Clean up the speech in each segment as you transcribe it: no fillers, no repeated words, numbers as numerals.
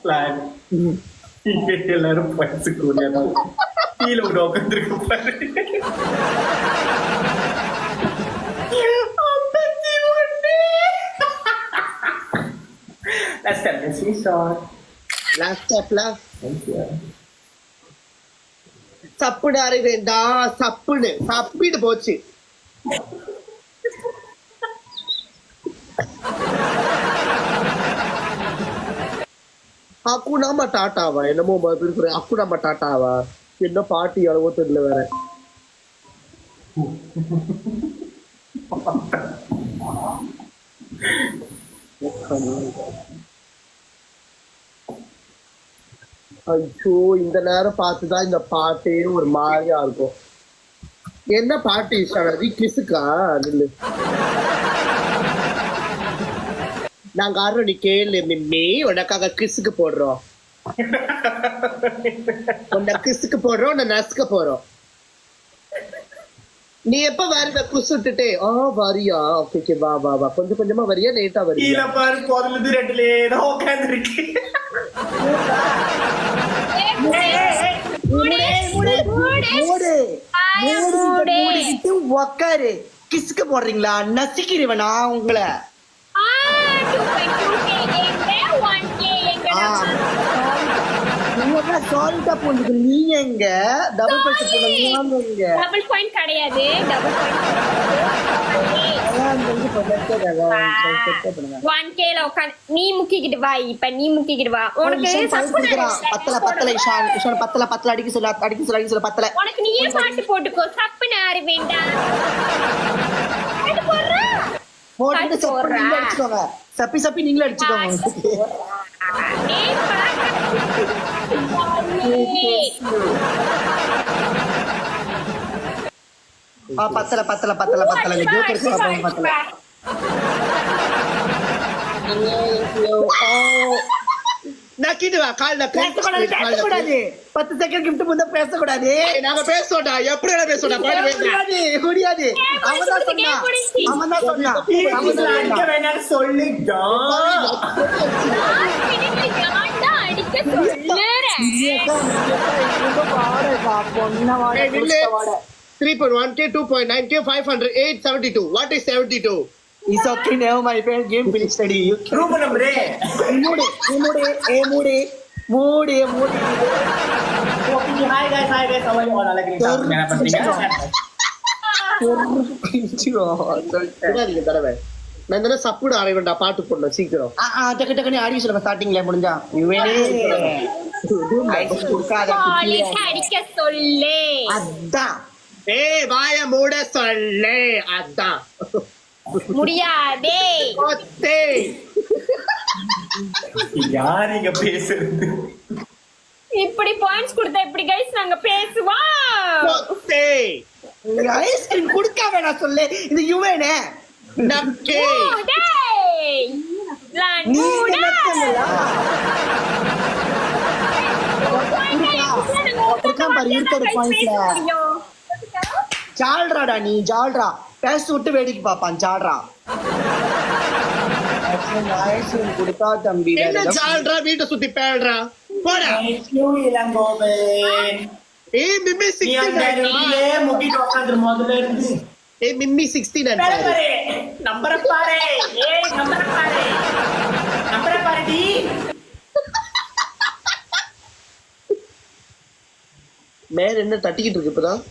Plan. இங்க எல்லாரும் பரிசு கூடியதா கீழே விட உட்காந்துருக்க பாரு. Let's step this short. Last ஸ்டெப்ல சப்புடு அறிவேண்டா சப்புடு சப்பிட்டு போச்சு. அக்குனாமா டாட்டாவா என்னமோ இருக்கிற அக்குனாமா டாட்டாவா என்ன பாட்டி அளவோ தெரியல வேற. ஐயோ இந்த நேரம் பார்த்துதான் இந்த பாட்டே ஒரு மாதிரியா இருக்கும். என்ன பாட்டு இஷ்டம் கிசுக்கா நில்லு. நாங்க ஆடுறோம் நீ கேளு மிம்மி உனக்காக கிசுக்கு போடுறோம். உன்னை கிசுக்கு போடுறோம் உன்னை நசுக்க போறோம். நீ எப்ப வருவ குசுட்டுட்டே வரியா? ஓகே வா வா வா கொஞ்சம் கொஞ்சமா வரியா லேட்டா வரியா? பாரு கோதலுது ரெண்டுலே தான் உட்கார்ந்து இருக்கு. உக்காரு கிசுக்கு போடுறீங்களா? நசிக்கிறவனா உங்களை சாரிட்டா போனதுக்கு நீங்க எங்க டபுள் பாயிண்ட் கிடையாது. நீ முக்கிக்கிட்டு வா. இப்ப நீ முக்கிக்கிட்டு வா. உனக்கு பத்தல அடிக்க சொல்ல பத்தல. உனக்கு நீயே பாட்டு போட்டுக்கோ. சப்பு நாரு வேண்டாம். அடிச்சுக்கோங்க. சப்பி சப்பி நீங்களும் அடிச்சுக்கோங்க. பத்தல பத்தல பத்தல பத்தல பத்தல. பேசக்கூடாது 10 செகண்ட் கிஃப்ட் முன்ன பேசக்கூடாது. நாங்க பேசோடா எப்படி பேசோடா முடியாது. அவன் தான் சொன்னா சொல்லிட்டா பொண்ணு 3.1K 2.9K 500 872. What is 72? It's okay now my friend. Game finished study. Room number mood. Okay, hi guys. How are you all? என்ன பண்றீங்க? தடவை நான் தானே சப்புடு ஆட வேண்டாம் பாட்டு போடணும் சீக்கிரம். டக்கு டக்குன்னு ஆடி சொல்லுங்க ஸ்டார்டிங்ல முடிஞ்சா. அடிக்க சொல்லு. அதான் வாய மூட சொல்லு. அதான் முடியாதே. யார் இங்க பேசுறது? இப்படி பாயிண்ட்ஸ் கொடுத்தா எப்படி கைஸ் நாங்க பேசுவோம்? ஐஸ்கிரீம் குடுக்க வேணாம் சொல்லு. இது யுவேனே நக்கே டேய் நீ நக்கலா அப்படிதான் பாரு இருக்கிற பாயிண்ட்ல. ஜால்ராடா நீ ஜால்ரா பேச விட்டு வேடிக்கை பாப்பான் ஜால்ரா. கொடுத்தா தம்பி என்ன ஜால்ரா வீட்டை சுத்தி பேடுறா போடா. ஏய் மிம்மி 69 முக்கிட்டு உட்கார்ந்து முதல்ல இருந்து. ஏய் மிம்மி 69 பாரு. நம்பர பாரு. ஏய் நம்பர பாரு. நம்பர பாருடி. மேல என்ன தட்டிக்கிட்டு இருக்கு இப்பதான்?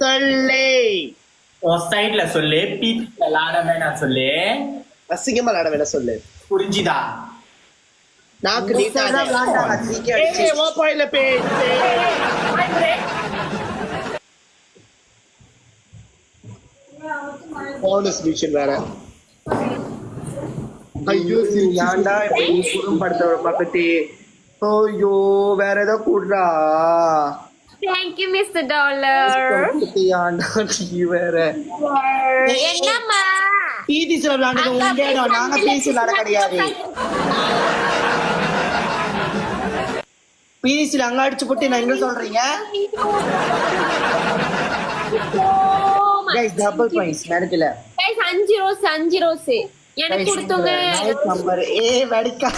சொல்லு. சைட்ல சொல்லு. பீட்ல ஆட வேணாம் சொல்லு. அசிங்கமா ஆட வேணாம் சொல்லு. புரிஞ்சுதா? நாக்கு நீட்டா விளையாண்டா சீக்கிரம். ஏய் ஓ பாயில பேசு. போனஸ் மிஷன் வேற. ஐயோ ஏன்டா இப்படி குறும் படுத்த பக்கத்தி. ஐயோ வேற ஏதோ கூடுறா. Thank you Mr. Dollar. ஏன்டா நீ வேற. என்னம்மா பீதிஸ்ல விளையாடுறது உண்டேடா. நாங்க பீஸ் விளையாட கிடையாது. பீதிஸ்ல அங்க அடிச்சு போட்டு நான் எங்க சொல்றீங்க? கைஸ் டபுள் பாயிண்ட்ஸ் நடக்கல கைஸ் 5 ரோஸ் எனக்கு கொடுத்துங்க. நம்பர் ஏ வடிக்கா.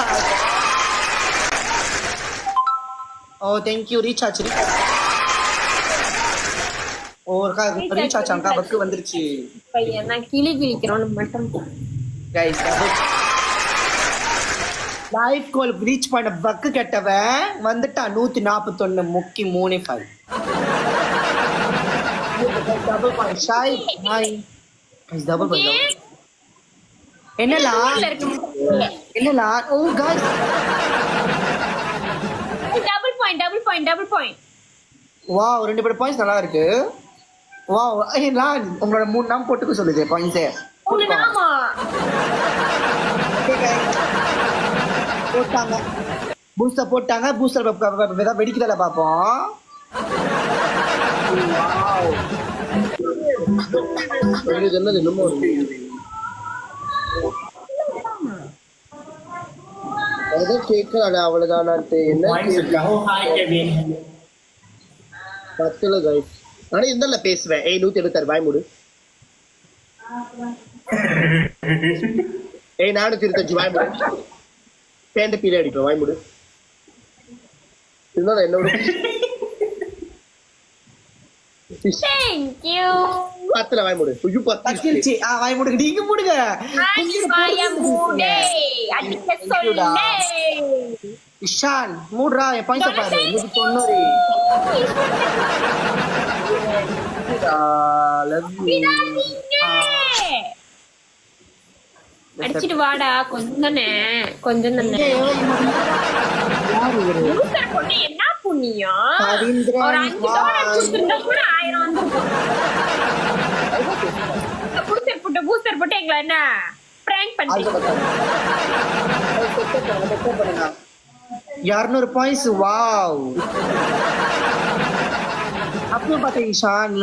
Oh thank you recharge reach ஆச்சாங்கா பக்கு வந்துருச்சு பையன் நான் கிழிக்கிறோன்னு மட்டும் கைஸ் லைஃப் கோல் ரீச் பண்ண பக்கு கெட்டவன் வந்துட்டா 141 முக்கி 3.5 டபுள் பாயிண்ட் ஷாய் ஹாய் கைஸ் டபுள் பாயிண்ட் என்னலா oh guys double point wow 2 பேர் பாயிண்ட்ஸ் நல்லா இருக்கு. வாவ் லான் உங்களோட 3 நாம் போட்டுக்க சொல்லுது பாயிண்ட்ஸ் உங்க நாமா போட்டாங்க பூஸ்டர் போட்டாங்க. பூஸ்டர் வெடிக்கிறத பாப்போம். இது என்னது என்னமோ அதான் கேட்கல அவ்வளவுதான் என்ன பத்துல கைஸ் ஆனா இருந்தால பேசுவேன் 176 வாய் மூடு 425 வாய் மூடு பேண்ட் பீல அடிப்பேன் வாய் மூடு இருந்தாலும் என்னோட Thank you. பத்துல வாய் மூடு ஐயோ பத்து வாய் மூடுங்க நீங்க மூடுங்க அடிக்க சொல்லு. இஷான் மூடுறா என் பாயிண்ட்ஸ் பாரு 190 அடிச்சிட்டு வாடா கொஞ்சம் தானே பூஸ்டர் போட்டு என்ன புண்ணியம் ஒரு 5 டாலர் கொடுத்திருந்தா கூட 1000 வந்திருக்கும். பூஸ்டர் போட்டு எங்களை என்ன பிராங்க் பண்ணிட்டீங்க. 200 பாயிண்ட்ஸ் வாவ் அப்போ பாத்தீங்க இஷான்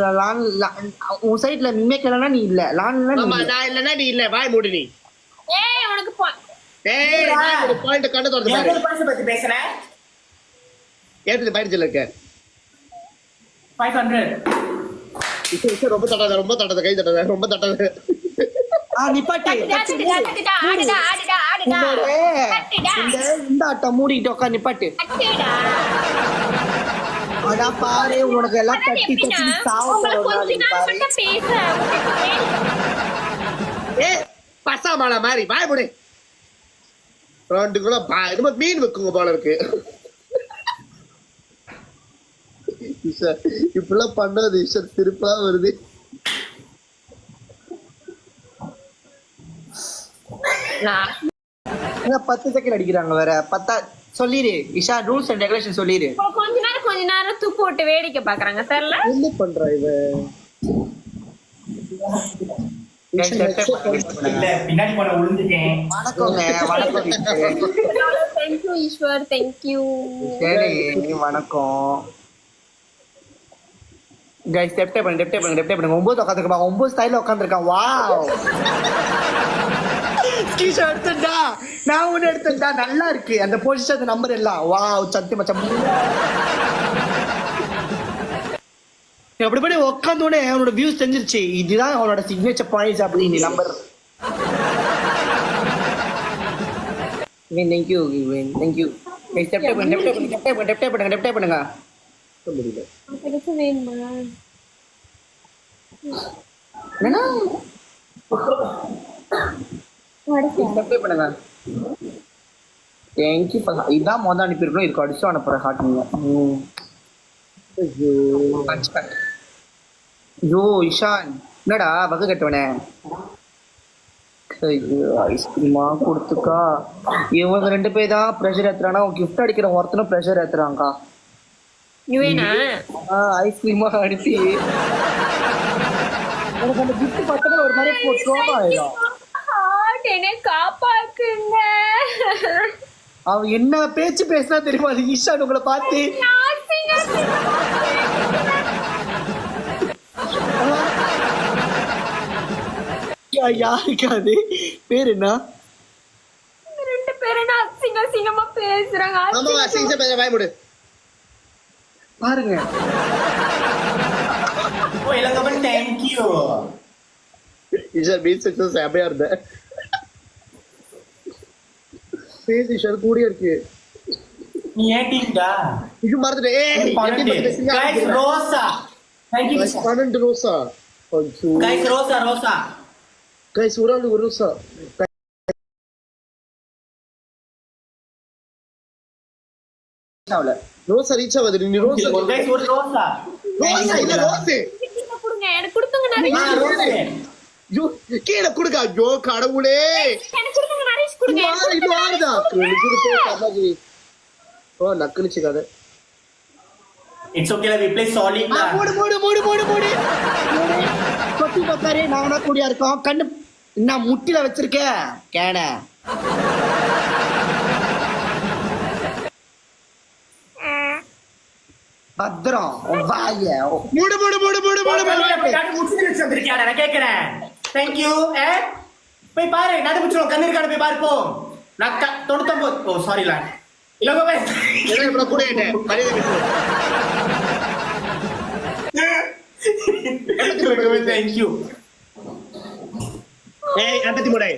உன் சைட்ல மிமேக் இல்லனா நீ இல்ல லான்ல நான் இல்லனா நீ இல்ல வாய் மூடு நீ ஏய் உனக்கு பாயிண்ட் கண்ண தோறது பாரு பாயிண்ட்ஸ் பத்தி பேசுற ஏத்து பாயிண்ட் சொல்ல இருக்க 500 இது ரொம்ப தட்டாத கை தட்டாத ரொம்ப தட்டாத நிப்பாட்டு ஆடுடா இந்த ஆட்டம் மூடிட்டு உட்கார் நிப்பாட்டு அதான் பாரு உனக்கு எல்லாம் தட்டி தட்டி சாப்பிட்டு ஏ பசாமாலா மாதிரி வாய் மூடு 2 கிலோ என்னமோ மீன் வைக்குங்க போல இருக்கு இப்பெல்லாம் பண்ணாது ஈஸ்வர் திருப்பா வருது 10 செகண்ட் அடிக்கிறாங்க வேற 10 சொல்லிரு இஷா ரூல்ஸ் அண்ட் ரெகுலேஷன் சொல்லிரு கொஞ்ச நேரம் தூக்கு போட்டு வேடிக்கை பாக்குறாங்க தெரியல என்ன பண்றா இவன் பின்னாடி போன விழுந்துட்டேன். தேங்க்யூ ஈஸ்வர் தேங்க்யூ வணக்கம் கைஸ் டெப்டே பண்ணுங்க 9 உட்காந்துருக்கா 9 ஸ்டைல்ல உட்காந்துருக்கான் வாவ் ஸ்கிரீன்ஷாட் எடுத்துடா நான் ஒன்னு எடுத்துடா நல்லா இருக்கு அந்த பொசிஷன் நம்பர் எல்லாம் வாவ் சத்தி மச்சம் எப்படிப்படி உட்காந்தோடனே அவனோட வியூஸ் தெரிஞ்சிருச்சு இதுதான் அவனோட சிக்னேச்சர் பாயிண்ட்ஸ் அப்படின்னு நம்பர் தேங்க்யூ டெப்டே பண்ணுங்க இதான் மொதல் அனுப்பிருக்கணும் இதுக்கு அடிச்சு அனுப்புற காட்டுங்க ஐயோ இஷான் என்னடா பக்கு கட்டவனே ஐஸ்கிரீமா கொடுத்துக்கா இவங்க 2 பேர் தான் ப்ரெஷர் ஏத்துறானா கிஃப்ட் அடிக்கிற ஒருத்தனும் ப்ரெஷர் ஏத்துறாங்கக்கா ஐஸ்கிரீமா அனுப்பி எனக்கு அந்த கிஃப்ட் பார்த்தா ஒரு மாதிரி கோபம் ஆயிடும் காப்பாக்குங்க அவன் என்ன பேச்சு பேசினா தெரியுமா அது ஈஷான் உங்களை பார்த்து யாருக்காது பேர் என்ன 2 பேரும் அசிங்கமா பேசுறாங்க பாருங்க இளங்கவன் தேங்க்யூ. ஈஷர் பீச் செக்ஷன் செமையா இருந்தேன். பேசு ஈஷர் கூடிய இருக்கு. நீ ஏட்டிங்கடா இது மறந்துட்டேன். ஏய் 12 கைஸ் ரோசா தேங்க்யூ 12 ரோசா. கைஸ் ரோசா கைஸ் ஒரு ரோசா. ரோசா ரீச் ஆகுது. நீ ரோசா கைஸ் ஒரு ரோசா இல்ல ரோசே கொடுங்க எனக்கு கொடுத்துங்க நிறைய ரோசே ஐயோ கீழே கொடுங்க. ஐயோ கடவுளே எனக்கு கொடுத்துங்க நிறைய கொடுங்க இது வாருதா சமாஜி. ஓ நக்குனுச்சு கதை. It's okay we play solid. மூடு கொட்டி பக்காரே நானா கூடியா இருக்கோம். கண்ணு என்ன முட்டில வச்சிருக்க கேன பத்ரம் வாய மூடு முச்சு வச்சு வந்திருக்கியாடா நான் கேக்குறேன். தேங்க்யூ. போய் பாரு நடு முச்சுறோம் கண்ணு இருக்கானு போய் பாரு போ. நான் 99 ஓ சாரி லா இளங்கவே என்ன இப்ப கூட என்ன மரியாதை இளங்கவே தேங்க்யூ. ஏய் 53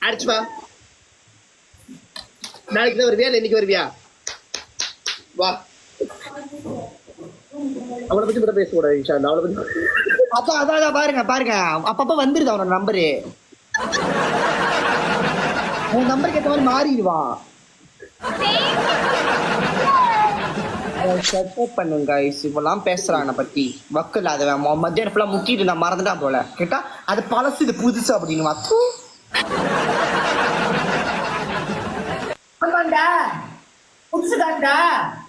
அடிச்சு வா. நாளைக்கு தான் வருவியா இல்ல இன்னைக்கு வருவியா? வா. அவளை பத்தி மட்டும் பேசக்கூடாது ஈஷா. அவளை பத்தி அதான் பாருங்க அப்பப்ப வந்துருது அவனோட நம்பரு. உன் நம்பருக்கு ஏற்ற மாதிரி மாறிடுவான். பண்ணுங்க இவ்வளவு பேசுறான் என்னை பத்தி வக்கு இல்லாதவன். மத்தியானம் ஃபுல்லா முக்கிட்டு நான் மறந்துட்டான் போல. கேட்டா அது பழசு இது புதுசு அப்படின்னு புதுசுதான்டா.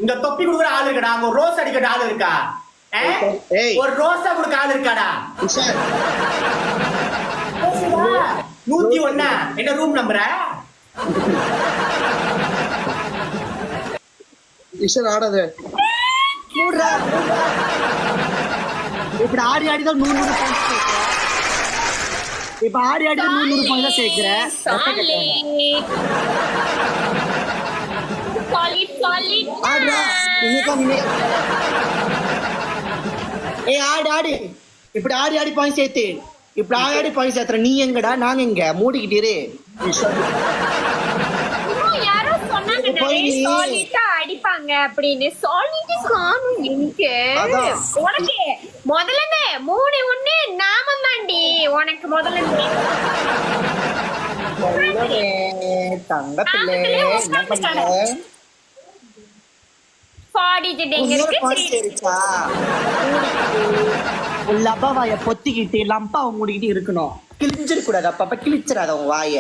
இந்த தொப்பி கொடுக்குற ஆள் இருக்கடா. அங்க ரோஸ் அடிக்கிற ஆள் இருக்கா? ஒரு ரோஸா கொடுக்க ஆள் இருக்காடா? 101 என்ன ரூம் நம்பரா? ஈஷா ஆடாத. இப்படி ஆடி ஆடிதான் 100 இப்ப ஆடி ஆடிதான் 100 பாயிண்ட் தான் சேர்க்கிறேன். ஆடு இப்படி ஆடி பாயிண்ட் சேர்த்து இப்படி ஆடி பாயிண்ட் சேர்த்துற. நீ எங்கடா நாங்க எங்க மூடிக்கிட்டே யாரோ சொன்னாங்க சாலிட்டா அடிப்பாங்க அப்படின்னு. சாலிட்டா காணும் எனக்கு. உனக்கு முதல்ல 3-1 நாமம் தாண்டி உனக்கு முதல்ல லப்பாவாய பொத்திக்கிட்டு லம்பாவை மூடிக்கிட்டு இருக்கணும். கிழிஞ்சிட கூடாது. அப்பப்ப கிழிச்சிடாத உன் வாய.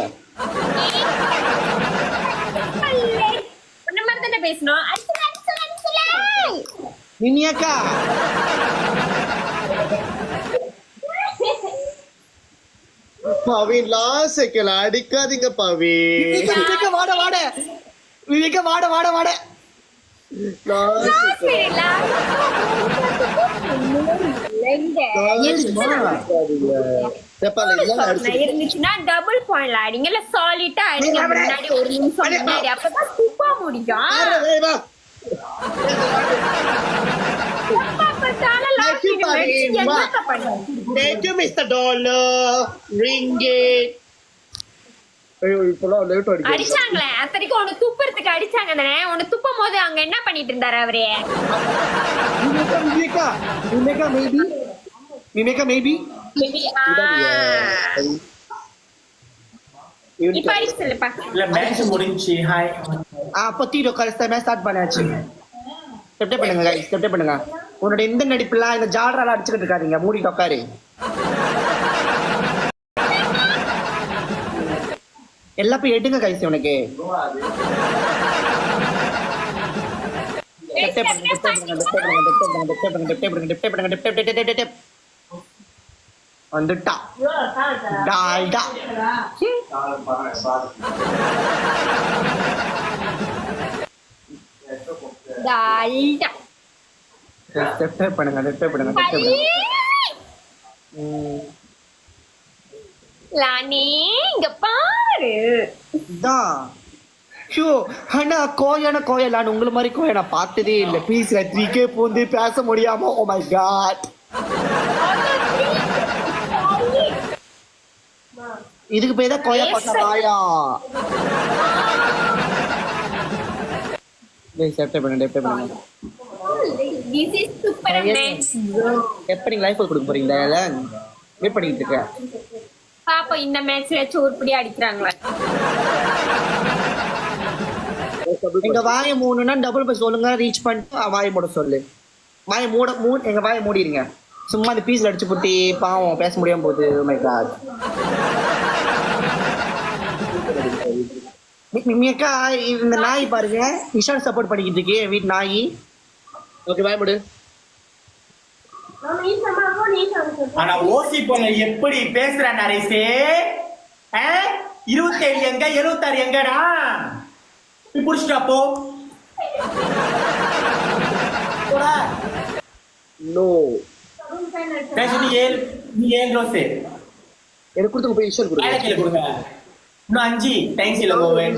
பேசணும் மினியக்கா பவின் லாஸ் செகண்ட் அடிக்காதீங்க பவின். விவேக வாட இருந்துச்சுன்னா டபுள் பாயிண்ட் அடிங்கல. சாலிட்டா அடிங்க. முன்னாடி ஒரு நிமிஷம் முன்னாடி அப்பதான் துப்பா முடியும். அடிச்சாங்களே அத்தனைக்கும் உனக்கு துப்புறதுக்கு அடிச்சாங்க தானே. உனக்கு துப்பும் போது அங்க என்ன பண்ணிட்டு இருந்தாரு அவரு? இப்ப அடிச்சு சொல்லுப்பா. இல்ல மேட்ச் முடிஞ்சி. ஹாய் பொத்திரோ கரெக்டா மேட்ச் ஸ்டார்ட் பண்ணாச்சு. ஸ்டெப் பண்ணுங்க गाइस ஸ்டெப் பண்ணுங்க. உன்னோட இந்த நடிப்புலாம் இந்த ஜால்ரால அடிச்சிட்டு இருக்காதீங்க. மூடி உட்காரு. எல்லாம் போய் எடுங்க गाइस உனக்கு. வந்துட்டா டால்டா டால்டா ஸ்டெப் பண்ணுங்க. லானி இங்க பாரு. கோயலான்னு உங்களை மாதிரி கோய நான் பார்த்ததே இல்லை. ப்ளீஸ் 3K போந்து பேச முடியாம. Oh my god. இதுக்கு பேர் தான் கொய்யா கொட்டை வாயா. செப்டே பண்ணுங்க. This is super amazing. எப்ப நீங்க லைஃப் கொடுக்க போறீங்களா? வெயிட் பண்ணிட்டு இருக்கேன். பாப்பா இந்த மேட்ச்ல சூர்படி அடிக்கிறாங்களா? எங்க வாயை மூணுன்னா டபுள் பை சொல்லுங்க, ரீச் பண்ணிட்டு வாயை மூட சொல்லு. வாயை எங்க வாயை மூடிடுங்க. சும்மா அந்த பீஸ்ல அடிச்சு புட்டி பாவம் பேச முடியாம போகுது. My God. மிக்கா இந்த நாய் பாருங்க, இஷான் சப்போர்ட் பண்ணிக்கிட்டு இருக்கு வீட்டு நாய். ஓகே வாய் மூடு. ஆனா ஓசி பொண்ணு எப்படி பேசுற நரேஷே? 27 எங்க 76 எங்கடா? நீ புடிச்சிட்டா போ. நோ பேசு நீ ஏன் ரோசே எனக்கு கொடுத்து போய் ஈஸ்வர் கொடுங்க. ஐலக்கில கொடுங்க. இன்னும் 5 தேங்க்ஸ் இல்ல கோவன்.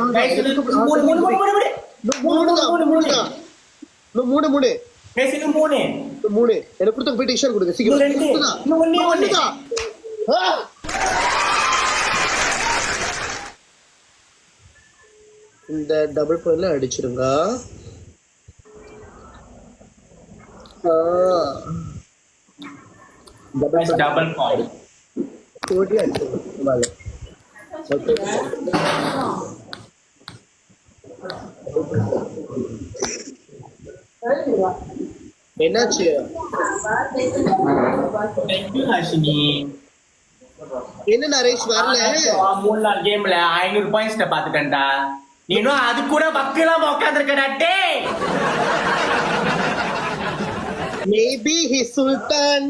மூணு பேசினு 3 எனக்கு கொடுத்து போயிட்டு ஈஸ்வர் கொடுங்க சீக்கிரம். இந்த டபுள் பாயிண்ட்ல அடிச்சிருங்க. டபுள் பாயிண்ட் போட்டி அடிச்சிருங்க. என்னாச்சு? தேங்க்யூ ஹர்ஷினி. என்ன நரேஷ் வரல? 3 நாள் கேம்ல 500 பாயிண்ட்ஸ் பாத்துட்டேன்டா. நீனும் அது கூட பக்கெல்லாம் உட்காந்துருக்கடா டேய். மேபி ஹி சுல்தான்.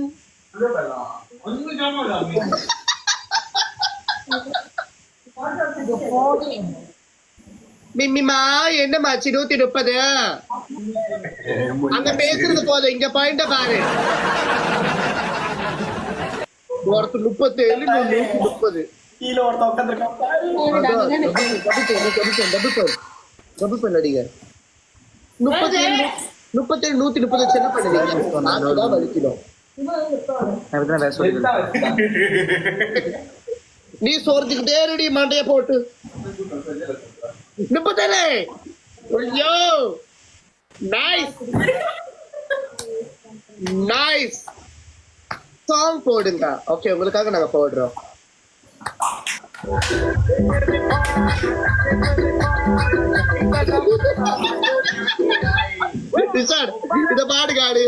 மிம்மிமா என்னமாச்சு 130? அங்க பேசுறது போதும், இங்க பாயிண்ட பாரு. ஒருத்தர் 37 130 கீழ ஒருத்த உட்காந்துருக்கான். டபுள் பண்ண அடிங்க. 37 130 என்ன பண்ணுவீங்க? நாக்குதான் வலிக்கிறோம். நீ சோர்த்துக்கிட்டே ரெடி மண்டைய போட்டு 37. ஐயோ நைஸ் சாங் போடுங்க. ஓகே உங்களுக்காக நாங்க போடுறோம். இத பாடுகாடு.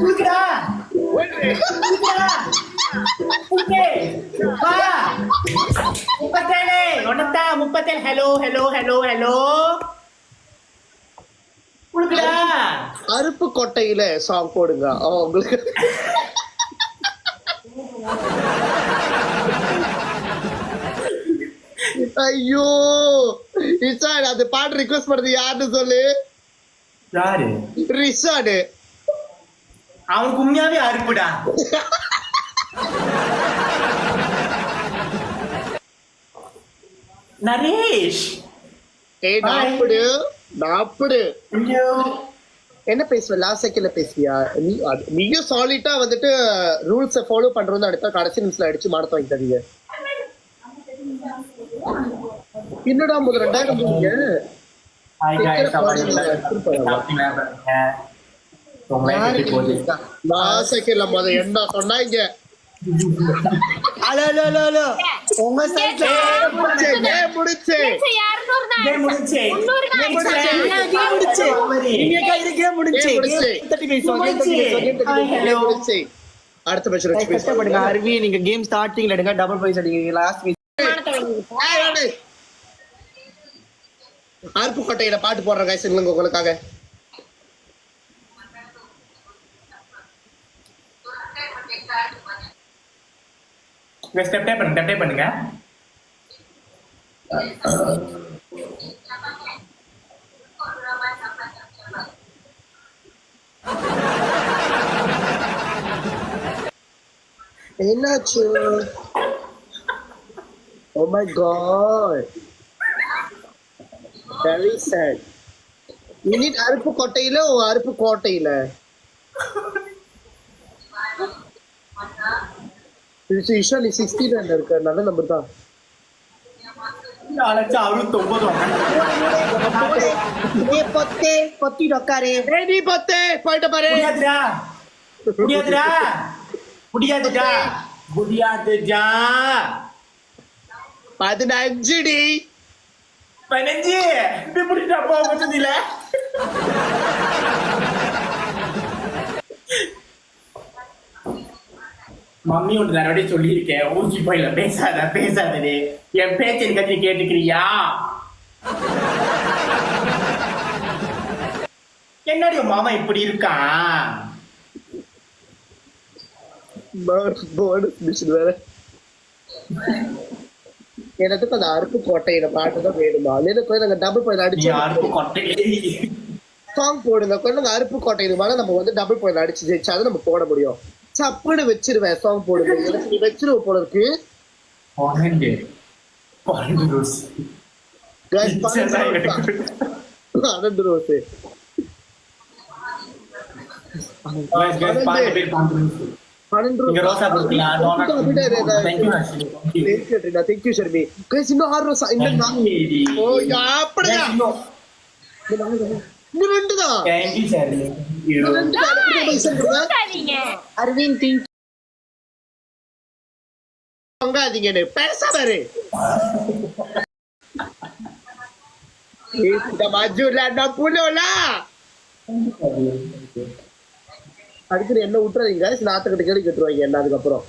குடுக்குடா. ஹலோ அருப்பு கொட்டையில சாங் போடுங்க. உங்களுக்கு ஐயோ ரிஷாட் அந்த பாட்டு ரிக்வெஸ்ட் பண்ணது யாருன்னு சொல்லு. யாரு? ரிஷாட். அவனுக்கு உண்மையாவே அறுப்புடா. நரேஷ் ஏய் நாப்படு என்ன பேசுவ? லாஸ்ட் செகண்ட்ல பேசுவியா? நீயும் சாலிட்டா வந்துட்டு ரூல்ஸை ஃபாலோ பண்றது அடுத்த கடைசி நிமிஷத்துல அடிச்சு மாடத்த வாங்கி தரீங்க. என்னடா முதல் 2000 போறீங்க? லாஸ்ட் செகண்ட்ல முதல் என்ன சொன்னாங்க? உங்க சைட்ல முடிச்சு அடுத்த மேட்ச் கஷ்டப்படுங்க. அருவி நீங்க கேம் ஸ்டார்டிங்ல எடுங்க, டபுள் பைஸ் அடிங்க. லாஸ்ட் அருப்புக்கோட்டையில பாட்டு போடுற கைஸ் இல்லைங்க உங்களுக்காக. ஸ்டெப் பண்ணுங்க. என்னாச்சு? Oh my god. Very sad. You need அருப்பு கோட்டையில அருப்பு கோட்டையில. இது ஈஷாலி 69 இருக்கு. நல்ல நம்பர் தான். அலச்சா 69 ஏ பொத்தே பொத்தி டொக்காரே. ஏய் நீ பத்தே போய்ட்ட பாரு. முடியாதுடா 15 டி. 15 இப்படி முடிட்டா போக முடியல. மம்மி ஒன்று தடவை சொல்லியிருக்கேன், ஊசி போயில பேசாதே, என் பேச்சு கத்தி கேட்டுக்கிறியா? என்னடி உன் மாமா இப்படி இருக்கான்? போனஸ் மிஷன் வேற. எனக்கு அந்த அருப்பு கோட்டையில பாட்டு தான் வேணுமா? எனக்கு நாங்க டபுள் பாயிண்ட் அடிச்சு அருப்பு கொட்டையிலே சாங் போடுங்க. கொஞ்சம் அருப்பு கோட்டையில மேல நம்ம வந்து டபுள் பாயிண்ட் அடிச்சு ஜெயிச்சாதான் நம்ம போட முடியும். சப்புன்னு வச்சிருவேன் சாங் போடுங்க. எனக்கு நீ வச்சிருவ போல இருக்கு. 12 ரோஸ் 12 ரோஸ். இங்க ரோசா கொடுக்கலாம். Thank you Sharmi. guys இன்னும் 6 ரோசா இன்னும் 4. ஓ அப்படியே இன்னும் 2 தான். Thank you Sharmi. அரவிந்த் திங்க் பங்காதீங்கன்னு பேசாம இரு. இந்த மஜூர்ல நான் புலோலா அதுக்கு என்ன விட்டுறீங்க? நாத்துக்கிட்ட கேள்வி கேட்டுருவாங்க என்ன அதுக்கப்புறம்.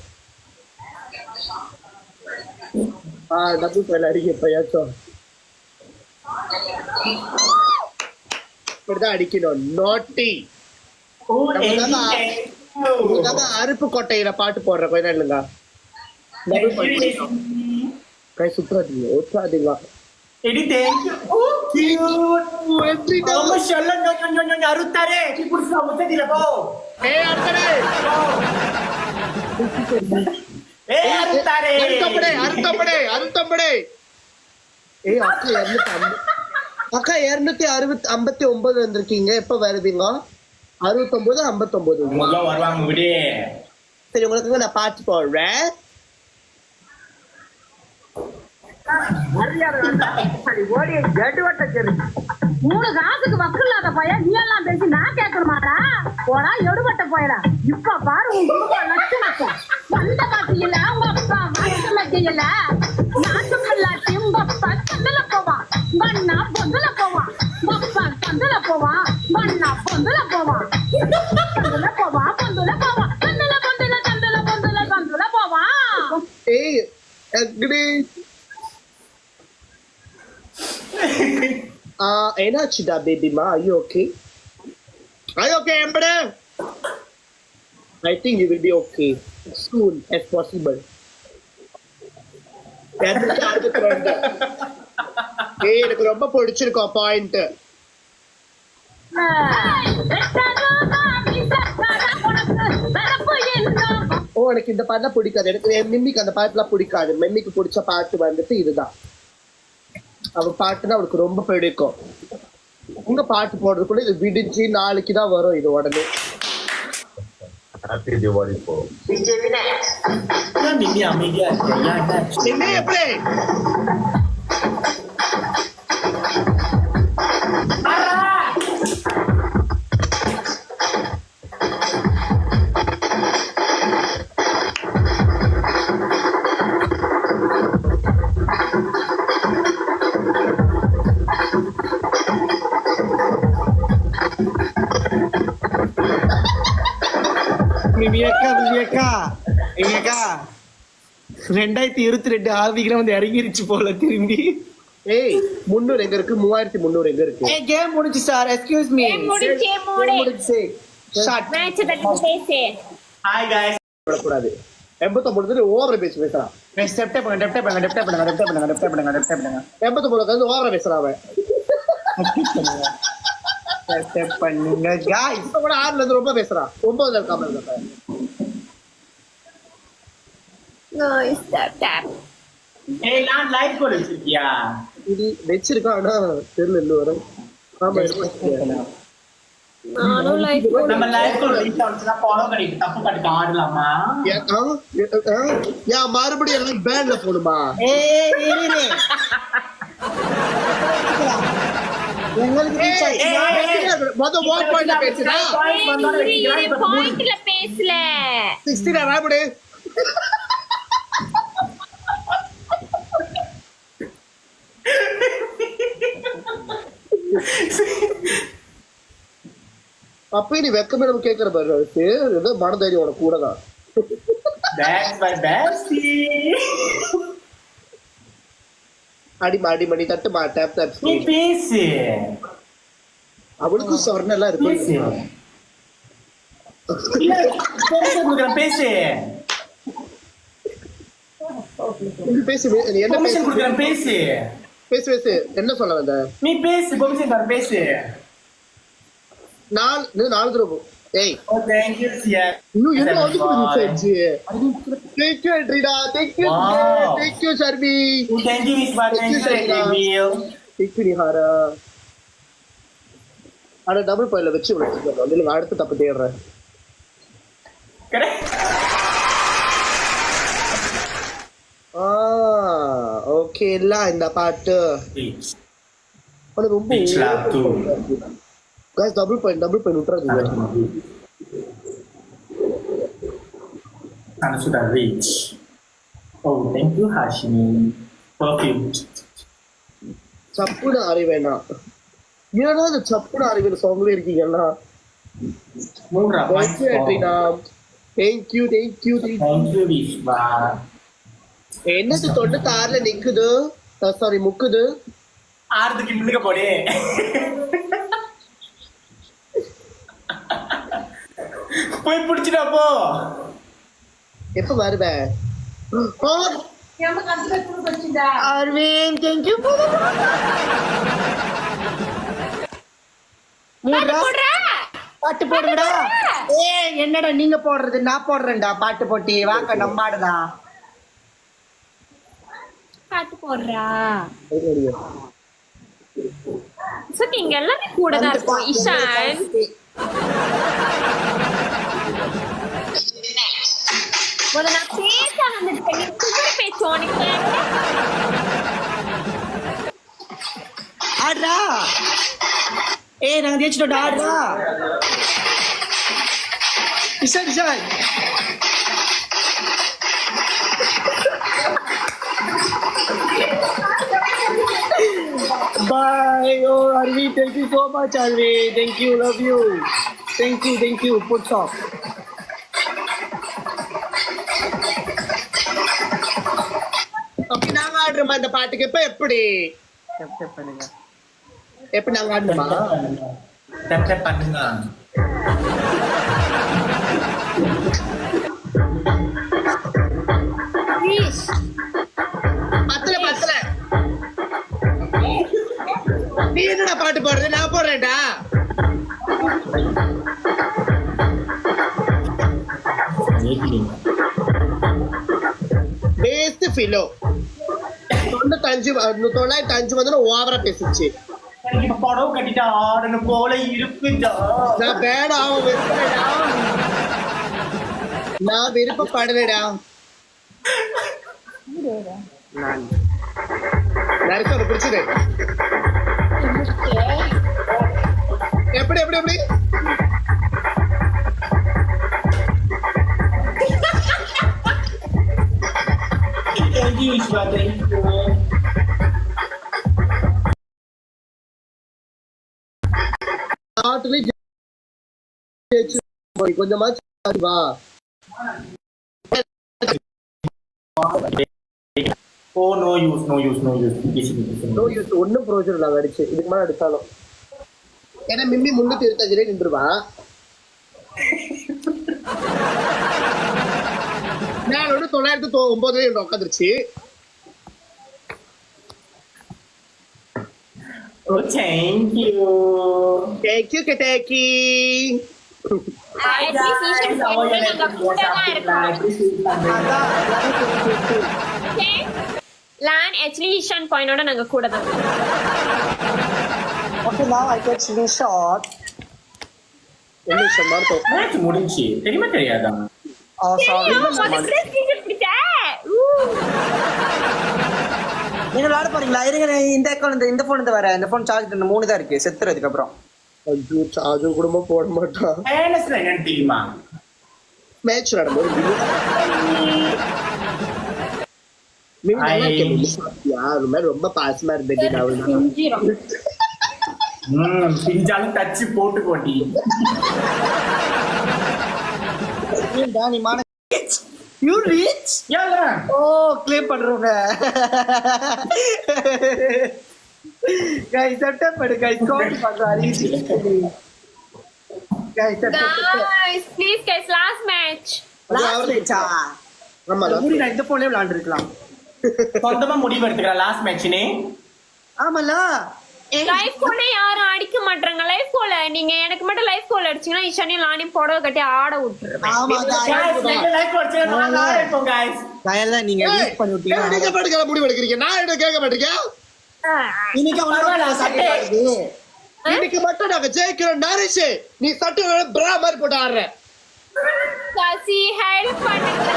டபுள் பாயிண்ட் அடிக்க எப்பயாச்சும் இப்படிதான் அடிக்கணும். நோட்டி அருப்பு கோட்டையில பாட்டு போடுற கொஞ்ச இல்லைங்க. டபுள் பாயிண்ட் கை சுற்றாதீங்க ஒற்றாதீங்க. அறுத்தாரே முத்ததில போ. அக்கா 259 வந்திருக்கீங்க. எப்ப வருவீங்க? 69 59 வருவாங்க விடு. சரி உங்களுக்கு நான் பாட்டு போடுறேன். மூணு காசுக்கு வக்கு இல்லாத பையன் நீ எல்லாம் பேசி நான் கேட்கணுமாடா? போடா எடுபட்ட போயடா. இப்ப பாரு உங்க குடும்பம் லட்சம் வந்த காட்டியில உங்க அப்பா மாட்டு மத்தியில நாட்டு மல்லாட்டி உங்க அப்பா சந்தல போவான், மண்ணா பொந்துல போவான், உங்க அப்பா சந்தல போவான், மண்ணா பொந்துல போவான், பொந்துல போவான், பொந்துல போவான், சந்தல பொந்துல சந்தல பொந்துல சந்துல போவான். ஏய் அக்னி என்னாச்சுடா பேபிமா? Are you okay? Are you okay, Ember? I think you will be okay soon as possible. எனக்கு ரொம்ப பிடிச்சிருக்கோம் பாயிண்ட். ஓ எனக்கு இந்த பாட்டுலாம் பிடிக்காது. எனக்கு மிம்மிக்கு அந்த பாட்டுலாம் பிடிக்காது. மிம்மிக்கு பிடிச்ச பாட்டு வந்துட்டு இதுதான். அவ பாட்டுனா அவளுக்கு ரொம்ப பிடிக்கும். உங்க பாட்டு போடுறதுக்குள்ள இது விடிஞ்சு நாளைக்கு தான் வரும். இது உடனே Happy Diwali po. மின்னி அமைதியா இருக்கு. என்ன எப்படி விவேக்கா 2022 ஆவிகிரம் வந்து இறங்கிருச்சு போல திரும்பி. ஏய் 300 எங்க இருக்கு? 3300 எங்க இருக்கு? ஏய் கேம் முடிஞ்சு சார். Excuse me. முடிச்சே ஷாட் மேட்ச் தட்டி பேசே. Hi guys. கூடாது. 89 ஓவரா பேசுறான். ஸ்டெப் பண்ணுங்க. 89 ஓவரா பேசுறான் அவன். ஸ்டெப் பண்ணுங்க गाइस. இப்ப கூட 6ல இருந்து ரொம்ப பேசுறான். 9ல இருக்காம இருக்கான். No, stop. ஏய் நான் லைவ் கோல் வச்சிருக்கியா? இது வச்சிருக்கான் ஆனா தெரியல இன்னும் வர. ஆமா நானும் லைஃப் நம்ம லைவ் கோல் ரீச் ஆச்சுனா ஃபாலோ பண்ணிட்டு தப்பு பண்ணிட்டு ஆடலாமா? ஏன் மறுபடியும் எல்லாம் பேன்ல போடுமா? எங்களுக்கு reach ஆச்சு. மொத வாட் பாயிண்ட்ல பேசுடா. பாயிண்ட்ல பேசல 60 ராபடி. அப்ப நீ வெக்கமே நம்ம கேக்குற பாரு அதுக்கு ஏதோ மன தைரியம் உனக்கு கூட தான். That's my bestie. அடிமடி தட்டுமா டேப் டேப். நீ பேசு. அவளுக்கு சொர்ணம் எல்லாம் இருக்கு. பேசு. இல்ல பெர்மிஷன் பேசு. நீ பேசு என்ன பெர்மிஷன் கொடுக்குறேன் பேசு. பேசு என்ன சொல்ல வந்த? நீ பேசு பெர்மிஷன் தர பேசு. நாலு தடவை ஏய் ஓ thank you சியா. இன்னும் என்ன வந்து போச்சு. Thank you Adrina. Thank you Sharmi. Thank you Miss Bar. Thank you. Thank you Nihara. அட டபுள் பாயிண்ட்ல வெச்சு விடுங்க. இல்ல அடுத்து தப்பு தேடுறேன். கரெக்ட். ஓகே இல்ல இந்த பாட்டு ரொம்ப guys double point விட்டுறாதீங்க. நான் sudah reach. Oh thank you Hashimi. Perfume. சப்புன அறிவேனா ஏன்னா அந்த சப்புன அறிவேன சாங்ல இருக்கீங்களா? மூன்றா Thank you Adrina. Thank you Vishwa. என்னது 96ல நிக்குது? சாரி முக்குது. ஆறுதுக்கு முன்னுக்கு போடே. போய் பிடிச்சிட்டா போ. எப்ப வருவ? Aravind thank you for the பாட்டு போடுங்கடா. என்னடா நீங்க போடுறது நான் போடுறேன்டா பாட்டு போட்டி வாக்க நம்மாடுதா பாட்டு போடுறா சரி இங்க எல்லாமே கூட தான் இருக்கும். இஷான் முதல்ல நான் பேச வந்துட்டேன். நீ சுகர் பேச்சு உனக்கு ஆடுறா. நாங்க ஜெயிச்சிட்டோம் ஆடுறா. Ishan bye. Oh Arvi, thank you so much Arvi. Thank you, love you. Thank you. Put off. அப்படி நாங்க ஆடுறோமா இந்த பாட்டுக்கு? எப்ப எப்படி எப்படி நாங்க ஆடணுமா? டப் பண்ணுங்க. பத்தல நீ என்னடா பாட்டு போடுறது? நான் போடுறேன்டா. பேஸ்ட் ஃபிலோ 905 வந்து ஓவரா பேசிச்சு. எனக்கு இப்ப படம் கட்டிட்டு ஆடணும் போல இருக்குடா. நான் வேணா நான் விருப்பப்படலடா. நான் நரசு பிடிச்சது எப்படி Thank you Vishwa. Thank you. நாட்டுல கொஞ்சமாச்சு வா. Oh no use. ஒன்னும் ப்ரோஜனம் நாங்க அடிச்சு இதுக்கு மேல அடிச்சாலும் ஏன்னா மிம்மி 325 நின்றுவா. நான் 909 உட்காந்துருச்சு. Oh thank you. Ketaki. லேன் ஆக்சுவலி ஈஷான் பாயிண்டோட நாங்க கூட தான். Okay, now I get screenshot. என்ன விஷயம் மார்த்தோம்? மேட்ச் முடிஞ்சு தெரியுமா தெரியாதா? Oh, sorry. முதல்ல ஸ்கிரீன்ஷாட் பிடிச்சா நீங்க விளையாட போறீங்களா? இருங்க, இந்த அக்கௌண்ட் இந்த போன் இந்த வர இந்த போன் சார்ஜ் 3 தான் இருக்கு, செத்துறதுக்கு அப்புறம். ஐயோ சார்ஜும் கூட போட மாட்டான். ஃபேனஸ்ல என்னன்னு தெரியுமா? மேட்ச் நடக்கும்போது மிமி நல்லா கேளுங்க. யார் மேல ரொம்ப பாசமா இருந்தது நான். பிஞ்சாலும் தச்சு போட்டு போட்டி. Danny man, you rich? ஏல Oh, claim பண்றோங்க. Guys, setup பண்ணு guys, call பண்றாரு. Guys, guys please guys last match. last match ஆ? ஆமா முடி நான் இந்த போன்லயே விளையாண்டு இருக்கலாம். சொந்தமா முடிவு எடுத்துக்கிற லாஸ்ட் மேட்ச்னே. ஆமால லைஃப் கோல யாரும் அடிக்க மாட்டாங்க. லைஃப் கோல நீங்க எனக்கு மட்டும் லைஃப் கோல் அடிச்சீங்கன்னா ஈஷானியும் லானி புடவை கட்டி ஆட விட்டுருவேன். ஆமா गाइस நீங்க லைக் கொடுங்க நான் ஆரம்பிப்போம் गाइस. டயல்ல நீங்க யூஸ் பண்ணி விட்டீங்க. நீங்க பாட்டுக்கு முடிவு எடுக்கிறீங்க. நான் என்ன கேட்க மாட்டீங்க. இன்னைக்கு பரவாயில்ல, சட்டை. இன்னைக்கு மட்டும் நாங்க ஜெயிக்கிறோம். நரிஷ் நீ சட்டு பிரா மாதிரி போட்டு ஆடுற. சசி ஹெல்ப் பண்ணுங்க.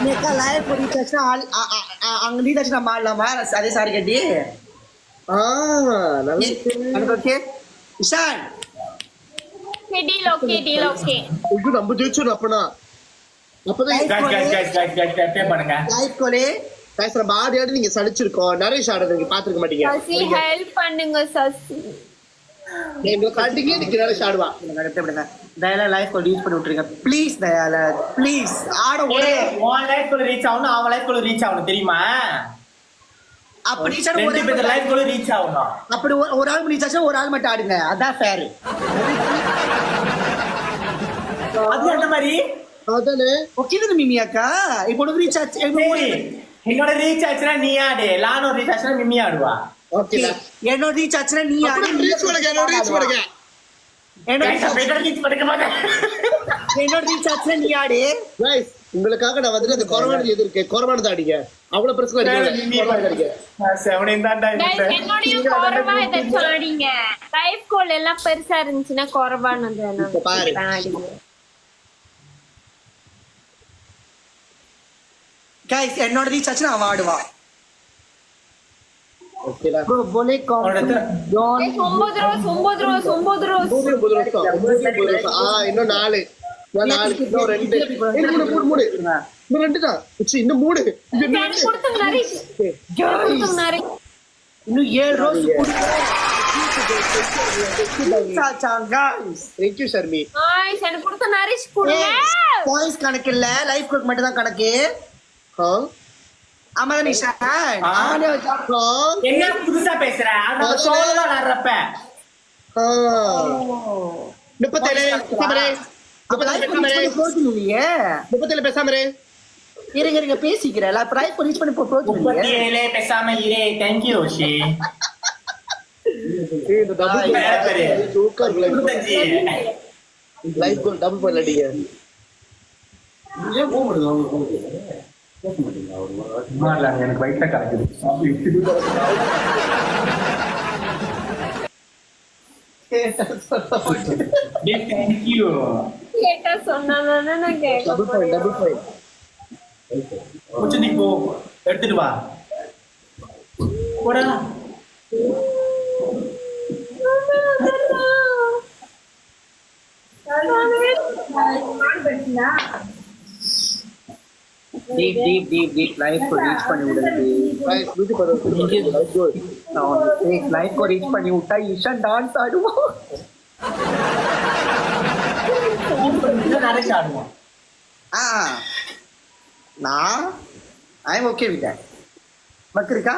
நீங்க லைவ் போடிச்சா அங்க நீ தச்சனா மாறலாமா? அதே சாரி கட்டி நல்லா எனக்கு ஓகே. Ishan deal okay. இது நம்ம ஜெயிச்சோம் அப்பனா. அப்பதான் गाइस பே பண்ணுங்க. லைவ் கோலே பேசுற பாடி ஆடி நீங்க சலிச்சிருக்கோம். நரேஷ் ஆடுறது நீங்க பாத்துக்க மாட்டீங்க. சசி ஹெல்ப் பண்ணுங்க சசி. நீங்க கண்டிங்க நீங்க நரேஷ் ஆடுவா. நடத்த விடுங்க. தயால லைவ் கோல் யூஸ் பண்ணி விட்டுருங்க ப்ளீஸ். தயால ப்ளீஸ் ஆட ஒரே ஒன் லைஃப் குள்ள ரீச் ஆகணும், அவன் லைஃப் குள்ள ரீச் ஆகணும் தெரியுமா? அப்படி இஷான் ரெண்டு ஒரே பேர் லைஃப் குள்ள ரீச் ஆகணும். அப்படி ஒரு ஆள் முடிச்சாச்சா ஒரு ஆள் மட்டும் ஆடுங்க, அதான் ஃபேர். அது அந்த மாதிரி அதானே ஓகே தானே மிமி அக்கா? இப்போ உனக்கு ரீச் ஆச்சு. என்னோட ரீச் ஆச்சுன்னா நீ ஆடு, லானோ ரீச் ஆச்சுன்னா மிம்மி ஆடுவா. ஓகே என்னோட ரீச் ஆச்சுன்னா நீ ஆடு. ரீச் பண்ணுங்க. என்னோட ரீச் பண்ணுங்க. என்னோட गाइस அப்ப என்னோட ரீச் பண்ணுங்க மாட்டேன். என்னோட ரீச் ஆச்சுன்னா நீ ஆடு. गाइस உங்களுக்காக நான் வந்துட்டு அந்த கொரோனா எது இருக்கு கொரோனா தான் அடிங்க. அவ்வளவு பிரச்சனை இருக்கு. செவனே தான்டா Guys இந்த. என்னோடயும் குறவா ஏதாச்சும் ஆடிங்க. லைஃப் கோல் எல்லாம் பெருசா இருந்துச்சுன்னா குறவான்னு இப்ப பாரு. ஆடிங்க. கைஸ் என்னோட ரீச் ஆச்சுன்னா அவன் ஆடுவா. ஓகேடா. ப்ரோ போலே காம் ஜான் 9 ரோஸ். இன்னும் 4 இன்னும் 2 மூணு இன்னும் 2 தான். இன்னும் 3 எனக்கு கொடுத்துங்க நரேஷ். கொடுத்துங்க நரேஷ். இன்னும் 7 rose Thank you Sharmi. Guys எனக்கு கொடுத்த நரேஷ் கொடுங்க. பாயிண்ட்ஸ் கணக்கு இல்ல, லைஃப் கோட் மட்டும் தான் கணக்கு. ஆமா நிஷான் ஆமானே என்ன புதுசா பேசுற? அத சோலோவா நறப்ப. 37 பேசாம இரு. இருங்க பேசிக்கிறேன். லைஃப் ரீச் பண்ணி போட்டு 37 பேசாம இரு. Thank you Roshi. இந்த double super life goal double பண்ணல அடிங்க. எனக்கு வயிற்ற கலக்குது. Thank you. கேட்டா சொன்னானே நான் கேட்க டபுள் பாயிண்ட். முச்சந்தி போ எடுத்துட்டு வா. போடா. deep லைஃப் को ரீச் பண்ணி விடுறது. गाइस ब्यूटी पर லைஃப் கோல். லைஃப் को ரீச் பண்ணி விட்டா ஈஷான் டான்ஸ் ஆடுவான். நரேஷ் ஆடுவான். நான் I am okay with that. மக்கருக்கா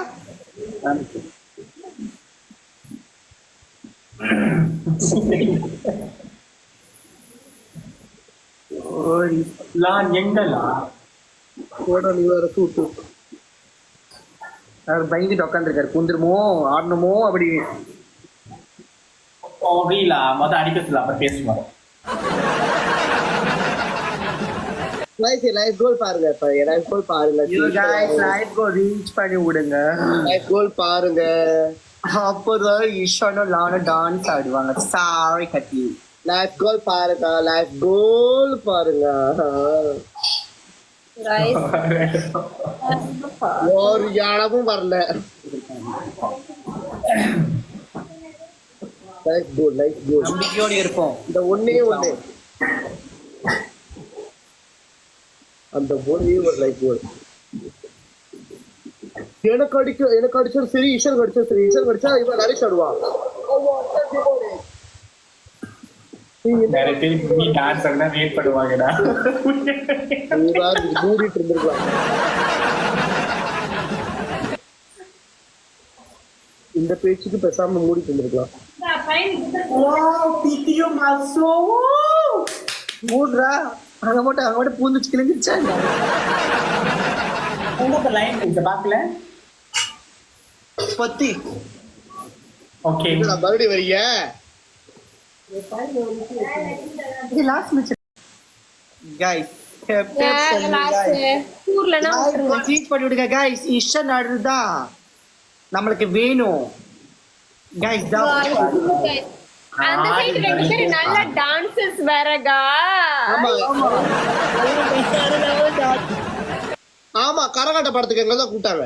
லான் எங்கலா போடா நீ வேற சூட்டு. அவர் பயந்துட்டு உட்காந்துருக்காரு. குந்துருமோ ஆடணுமோ அப்படி. வீலா மொத அடிக்கல அப்புறம் பேசுவாங்க. லைஃப் கோல் பாருங்க இப்ப லைஃப் கோல் பாருங்க You guys live go reach பண்ணி விடுங்க. லைஃப் கோல் பாருங்க அப்போதான் ஈஷானும் லானும் டான்ஸ் ஆடுவாங்க. சாரி கத்தி. லைஃப் கோல் பாருங்க லைஃப் கோல் பாருங்க Guys, ஒரு இடமும் வரல லைஃப் கோல் நம்பிக்கையோடு இருப்போம். இந்த ஒண்ணே ஒண்ணு அந்த ஒரே ஒரு லைஃப் கோல் எனக்கு அடிச்சது சரி ஈஷன் கடிச்சது சரி ஈஷன் கடிச்சா இவன் நரேஷ் ஆடுவான் நிறைய பேர் நீ டான்ஸ் ஆடுனா வெயிட் பண்ணுவாங்கடா. மூடிட்டு இருந்திருக்கலாம் இந்த பேச்சுக்கு பேசாம மூடிட்டு இருந்திருக்கலாம் மூடுறா அங்க மட்டும் பூந்துச்சு கிழிஞ்சிருச்சா லைன் பாக்கல. பத்தி ஓகே நான் மறுபடியும் வரீங்க இது லாஸ்ட் மேட்ச் गाइस ஊர்லனா ட்வீட் பண்ணி விடுங்க गाइस ஈஷன் ஆடுறதா நமக்கு வேணும் गाइस அந்த சைடு ரெண்டு பேரும் நல்ல டான்சர்ஸ் வேறகா. ஆமா கரகாட்ட படத்துக்கு எங்கதான் கூப்பிட்டாங்க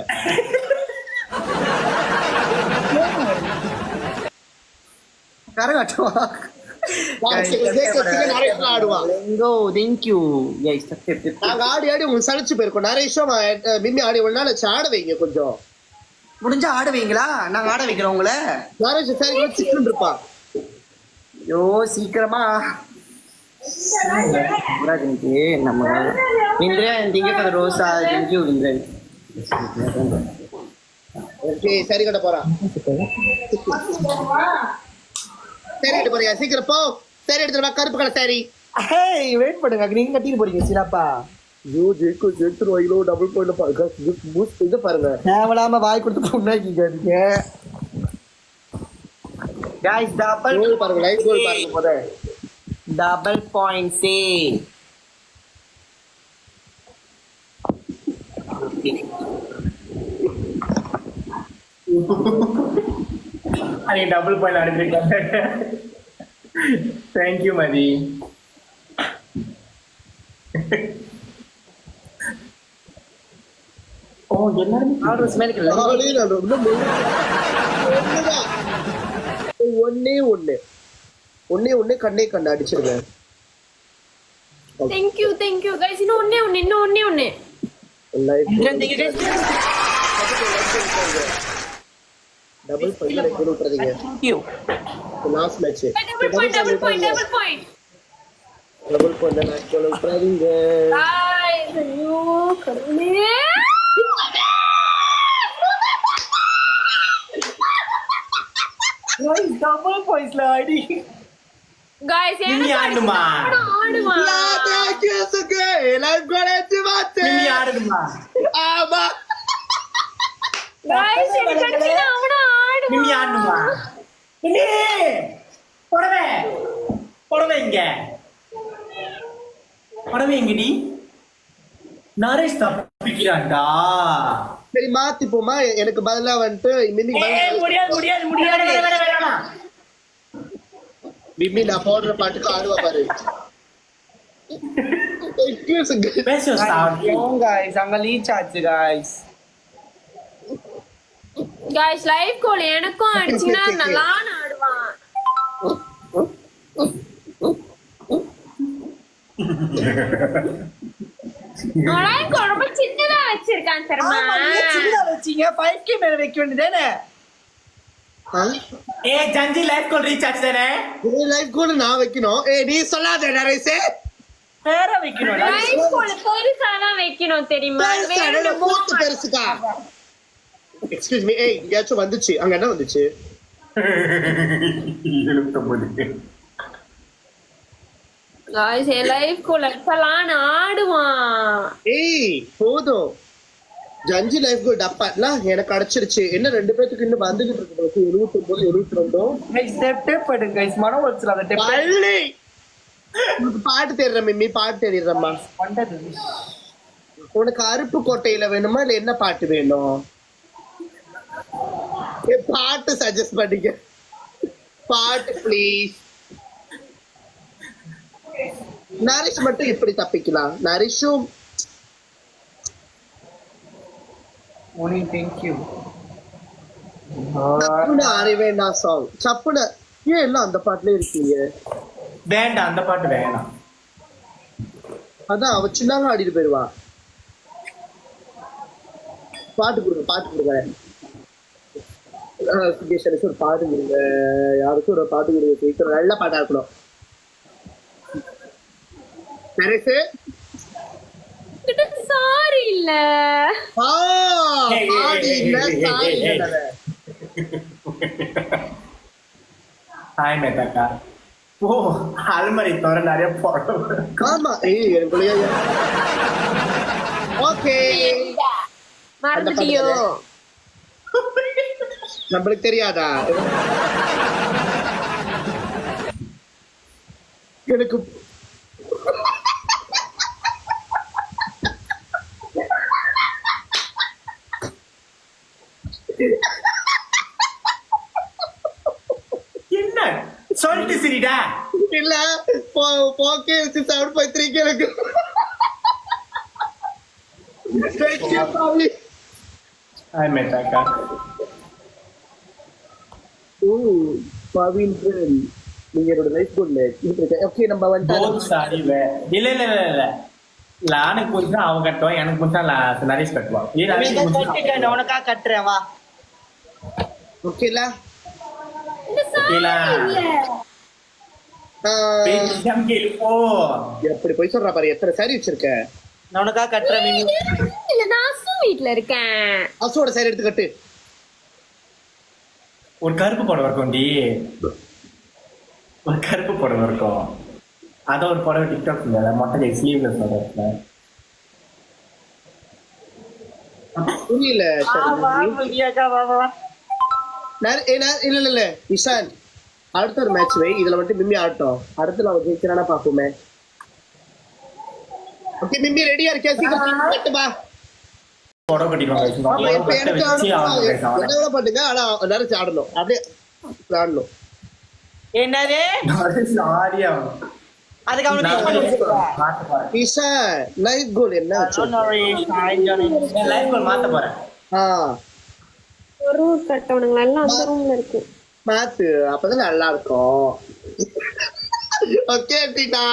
கரகாட்டமா ஆடுவான் thank you guys நாங்க ஆடி உங்களுக்கு சலிச்சு போயிருக்கோம் நரேஷும் மிம்மி ஆடி ஒரு நாள் ஆட வைங்க கொஞ்சம் முடிஞ்சா ஆடுவீங்களா நாங்க ஆட வைக்கிறோம் உங்களை நரேஷ் சரி சிக்கன் இருப்பான் ஐயோ சீக்கிரமா நம்ம இந்திரா திங்க for the Rosa thank you Indira okay சரி கட்ட போறான் சரி எடுத்து போறியா சீக்கிரம் போ சரி எடுத்துட்டு வா கருப்பு கலர் சாரி ஹேய் வெயிட் பண்ணுங்க நீங்க கட்டிட்டு போறீங்க சிலாப்பா ஐயோ ஜெயிச்சிருவாங்களோ டபுள் பாயிண்ட் பாருங்க பூஸ்ட் இது பாருங்க தேவலாம வாய் கொடுத்து புண்ணாக்கிங்க guys double கோல் பாருங்க லைட் கோல் பாருங்க முத double point say அது டபுள் பாயிண்ட் அடிச்சிருக்காங்க. தேங்க்யூ மதி. ஓ எல்லாரும் ஆர்டர்ஸ் மேல ஒன்னே கண்ணே கண்ணு அடிச்சிருங்க Thank you guys. இன்னும் ஒண்ணே. டபுள் பாயிண்ட் கோல் விட்டுறீங்க thank you last match Double point. Double point நான் கோல் விட்டுறீங்க Guys, ஐயோ கடவுளே. guys double points la adi Guys, மிம்மி ஆடுமா ஆடுவா. மிம்மி ஆடுமா ஆமா Guys, எனக்கு அடிச்சீனா அவன மிம்மி ஆடுவா. ஆடுமா மிம்மி புடவை எங்கடி நரேஷ் தப்பிக்கிறான்டா. சரி மாத்தி போமா எனக்கு பதிலா வந்துட்டு மிம்மி மிம்மி நான் போடுற பாட்டுக்கு ஆடுவா பாரு guys அங்க லீச் ஆச்சு guys லைவ் கோல் எனக்கும் அடிச்சீனா நல்லா ஆடுவான். லைவ் கோல் ரொம்ப சின்னதா வச்சிருக்கான் தெரியுமா? சின்னதா வச்சீங்க 5k மேல வைக்க வேண்டியதானே ஏ ஜஞ்சி லைவ் கோல் ரீச் ஆச்சு தானே? லைஃப் கோல் நான் வைக்கணும் நீ சொல்லாத நரேஷே வேற வைக்கணும் லைவ் கோல் பெருசா தான் வைக்கணும் தெரியுமா? பெருசுக்கா எக்ஸ்கியூஸ் மீ இங்கேயாச்சும் வந்துச்சு அங்க என்ன வந்துச்சு guys லைவ் கோல் எப்பலாம் ஆடுவான். போதும் ஜஞ்சி லைஃப் கோல் டப்பாட்ல எனக்கு அடைச்சிருச்சு என்ன 2 பேருக்கு இன்னும் வந்துகிட்டு இருக்கு 79 72 guys step பண்ணுங்க guys மன வச்சுல அந்த step பள்ளி உனக்கு பாட்டு தேடுறேன் மிம்மி, பாட்டு தேடிடுறேம்மா. உனக்கு அருப்பு கோட்டையில வேணுமா இல்ல என்ன பாட்டு வேணும்? பாட்டு சஜஸ்ட் பண்ணிக்க, பாட்டு ப்ளீஸ். நரிஷ் மட்டும் எப்படி தப்பிக்கலாம்? நரிஷும் அறிவேண்டா சாங் சப்புன ஏன் எல்லாம் அந்த பாட்டுல இருக்கீங்க? வேண்டாம் அந்த பாட்டு வேணாம். அதான் அவ சின்னாங்க ஆடிட்டு போயிருவா. பாட்டு கொடுங்க, பாட்டு கொடுங்க. சுகேஷனுக்கு ஒரு பாட்டு கொடுங்க, யாருக்கும் ஒரு பாட்டு கொடுங்க. சீக்கிரம் நல்ல பாட்டா இருக்கணும். நரேஷ் சாரி இல்ல ஹாய் மேதாக்கா. ஓ அல்மரி தவிர நிறைய படம். ஆமா ஓகே மறந்துட்டியோ? நம்மளுக்கு தெரியாதா? எனக்கு என்ன சொல்லிட்டு சரிடா. இல்ல 4K 7.3 எனக்கு ஹாய் மேதாக்கா. பவின் நீங்க என்னோட லைஃப் கோல்ல ஓகே நம்ம சாரி இல்ல இல்ல இல்ல இல்ல நானுக்கு புதுசா அவன் கட்டுவான், எனக்கு புதுசா நரேஷ் கட்டுவான். உனக்கா கட்டுறேன் வா. ஓகேல எப்படி போய் சொல்றா பாரு, எத்தனை சாரி வச்சிருக்க? நான் உனக்கா கட்டுறேன். இல்ல நான் அசு வீட்ல இருக்கேன். அசுவோட சாரி எடுத்து கட்டு. ஒரு கருப்பு புடவை இருக்கும் டி, ஒரு கருப்பு புடவை இருக்கும். அதான் ஒரு புடவை டிக்டாக் மொட்டை ஸ்லீவ்லெஸ் புடவை. புரியல இல்ல இல்ல இல்ல இஷான், அடுத்த ஒரு மேட்ச் வை, இதுல மட்டும் மிம்மி ஆட்டம். அடுத்து நான் ஜெயிக்கிறானா பாப்போமே. ஓகே மிம்மி ரெடியா இருக்கியா? சீக்கிரம் கட்டுமா. புடவை கட்டிடுவாங்க. என்ன பண்ணுங்க, ஆனா நரைச்சு ஆடணும், அப்படியே ஆடணும். என்னது அதுக்கு அவனுக்கு இஷான் லைஃப் கோல் என்ன லைஃப் கோல் மாத்த போறேன். ஒரு கட்டவனுங்களா எல்லாம் அந்த ரூம்ல இருக்கு. மாத்து, அப்பதான் நல்லா இருக்கும். ஓகே டீனா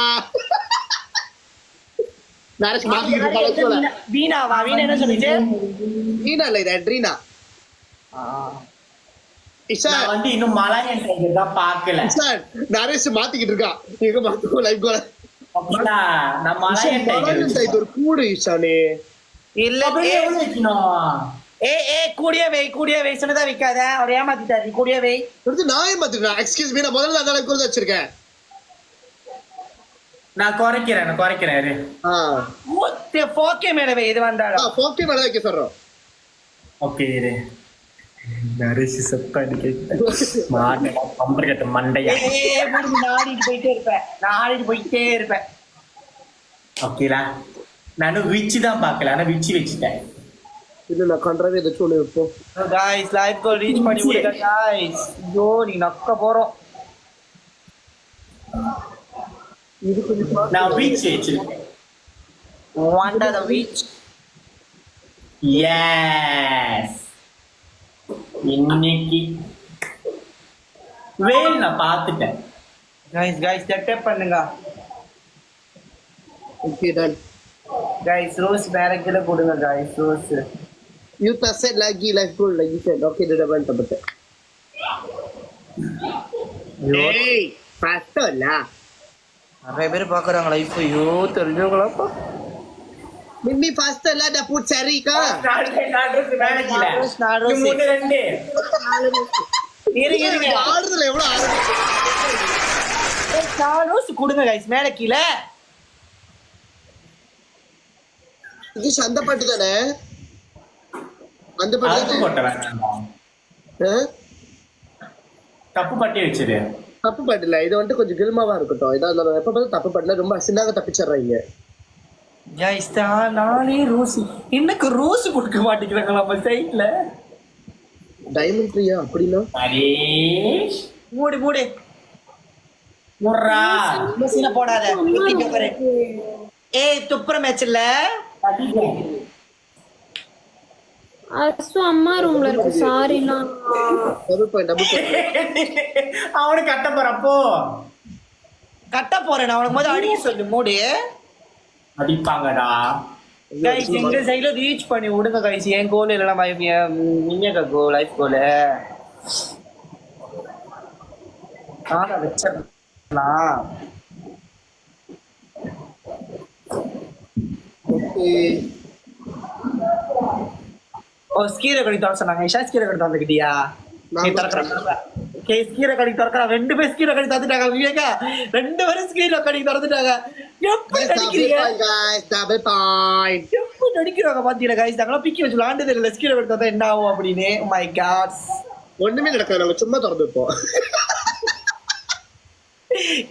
நரேஷ் மாத்திக்கிட்டு வீணாவா? வீணா என்ன சொல்லிச்சு? வீணா இல்ல இது அட்ரீனா. நான் வந்து இன்னும் மலாயன் டைகர் தான் பார்க்கல. நரேஷ் மாத்திக்கிட்டு இருக்கா. எங்க மாத்துவோம் லைவ் கோல. நான் மலாயன் டைகர் கூடு இஷானே. இல்ல எவ்வளவு வைக்கணும்? கூடிய வை சொன்னதா வைக்காத. அவர் ஏமாத்திட்டாரு. கூடிய வை நான் ஏமாத்திட்டேன். எக்ஸ்கியூஸ் மீ, நான் முதல்ல அந்த அளவுக்கு வச்சிருக்கேன். நான் குறைக்கிறேன். 4K மேல வை. இது வந்தாலும் 4K மேல வைக்க சொல்றோம். ஓகே இரு. நரேஷ் சத்தம் கேக்குது. மாட்டடா பம்பர்கட்ட மண்டையா. நான் ஆடிட்டு போயிட்டே இருப்பேன். ஓகேடா. நானும் விச்சு தான் பார்க்கல, ஆனா விச்சு வச்சுட்டேன். இல்ல நான் கண்ட்ராவே ஏதாச்சும் ஒண்ணு வைப்போம். गाइस லைவ் கோல் ரீச் பண்ணி விடுங்க गाइस. ஐயோ நீ நக்க போறோம். இது கொஞ்சம் நான் விச்சு வச்சிருக்கேன். Van der the which. எஸ். இன்னைக்கு வேல் நான் பார்த்துட்டேன். गाइस டேப் பண்ணுங்க. Okay done. गाइस ரோஸ் பேரக்கில போடுங்க guys rose. You said lagi live goal lagi said. Okay, dah bantah betul. Hey, faster lah. நிறைய பேர் பாக்குறாங்க லைஃப். ஐயோ தெரிஞ்சவங்களாப்பா. மிம்மி faster lah dah put seri ka. நாட்ரஸ் மேனேஜ்ல. நாட்ரஸ். இது மூணு ரெண்டு. இருங்க ஆடுதுல எவ்வளவு ஆடுது. நாட்ரஸ் கொடுங்க गाइस மேல கீழ. இது சந்த பாட்டு தானே? அந்த பாட்டு போட்ட வேண்டாம். தப்பு பட்டி வச்சிரு. தப்பு பண்ணல, இது வந்துட்டு கொஞ்சம் கில்மாவா இருக்கட்டும். இதான் எப்ப பார்த்து தப்பு பண்ணல, ரொம்ப அசினாக தப்பிச்சிடுறாங்க. கைஸ் நானே ரோஸ் எனக்கு ரோஸ் கொடுக்க மாட்டேங்கிறாங்க நம்ம சைட்ல. டைமண்ட் ட்ரீயா அப்படின்னா ஹரிஷ் மூடு மூடு முர்ரா சீனை போடாத. ஏய் துப்புற மேட்ச் இல்ல. அசு அம்மா ரூம்ல இருக்கு. சாரிலாம். Double point. அவனு கட்ட போறப்போ கட்ட போறேன் நான் உனக்கு முதல்ல அடிக்க சொல்லு. மூடு அடிப்பாங்கடா. கைஸ் எங்க சைடுல ரீச் பண்ணி விடுங்க கைஸ். என் கோல் இல்லைன்னா மின்னியக்கா கோல் லைஃப் கோல் ஆனா வச்சிடலாம். ஓ ஸ்கீரை கடி தர சொன்னாங்க. இஷா ஸ்கீரை கடி தந்துக்கிட்டியா? நீ திறக்கிறேன். ஸ்கீரை கடி திறக்கிறான். 2 பேர் ஸ்கீரை கடி தந்துட்டாங்க. விவேகா 2 பேரும் ஸ்கீரை கடி திறந்துட்டாங்க. எப்படி நடிக்கிறீங்க? Double point. எப்படி நடிக்கிறாங்க பாத்தீங்களா கைஸ்? நாங்களாம் பிக்கி வச்சு விளாண்டது இல்லை. ஸ்கீரை கடி தந்தா என்ன ஆகும் அப்படின்னு. மை காட் ஒண்ணுமே நடக்காது, நம்ம சும்மா திறந்து வைப்போம்.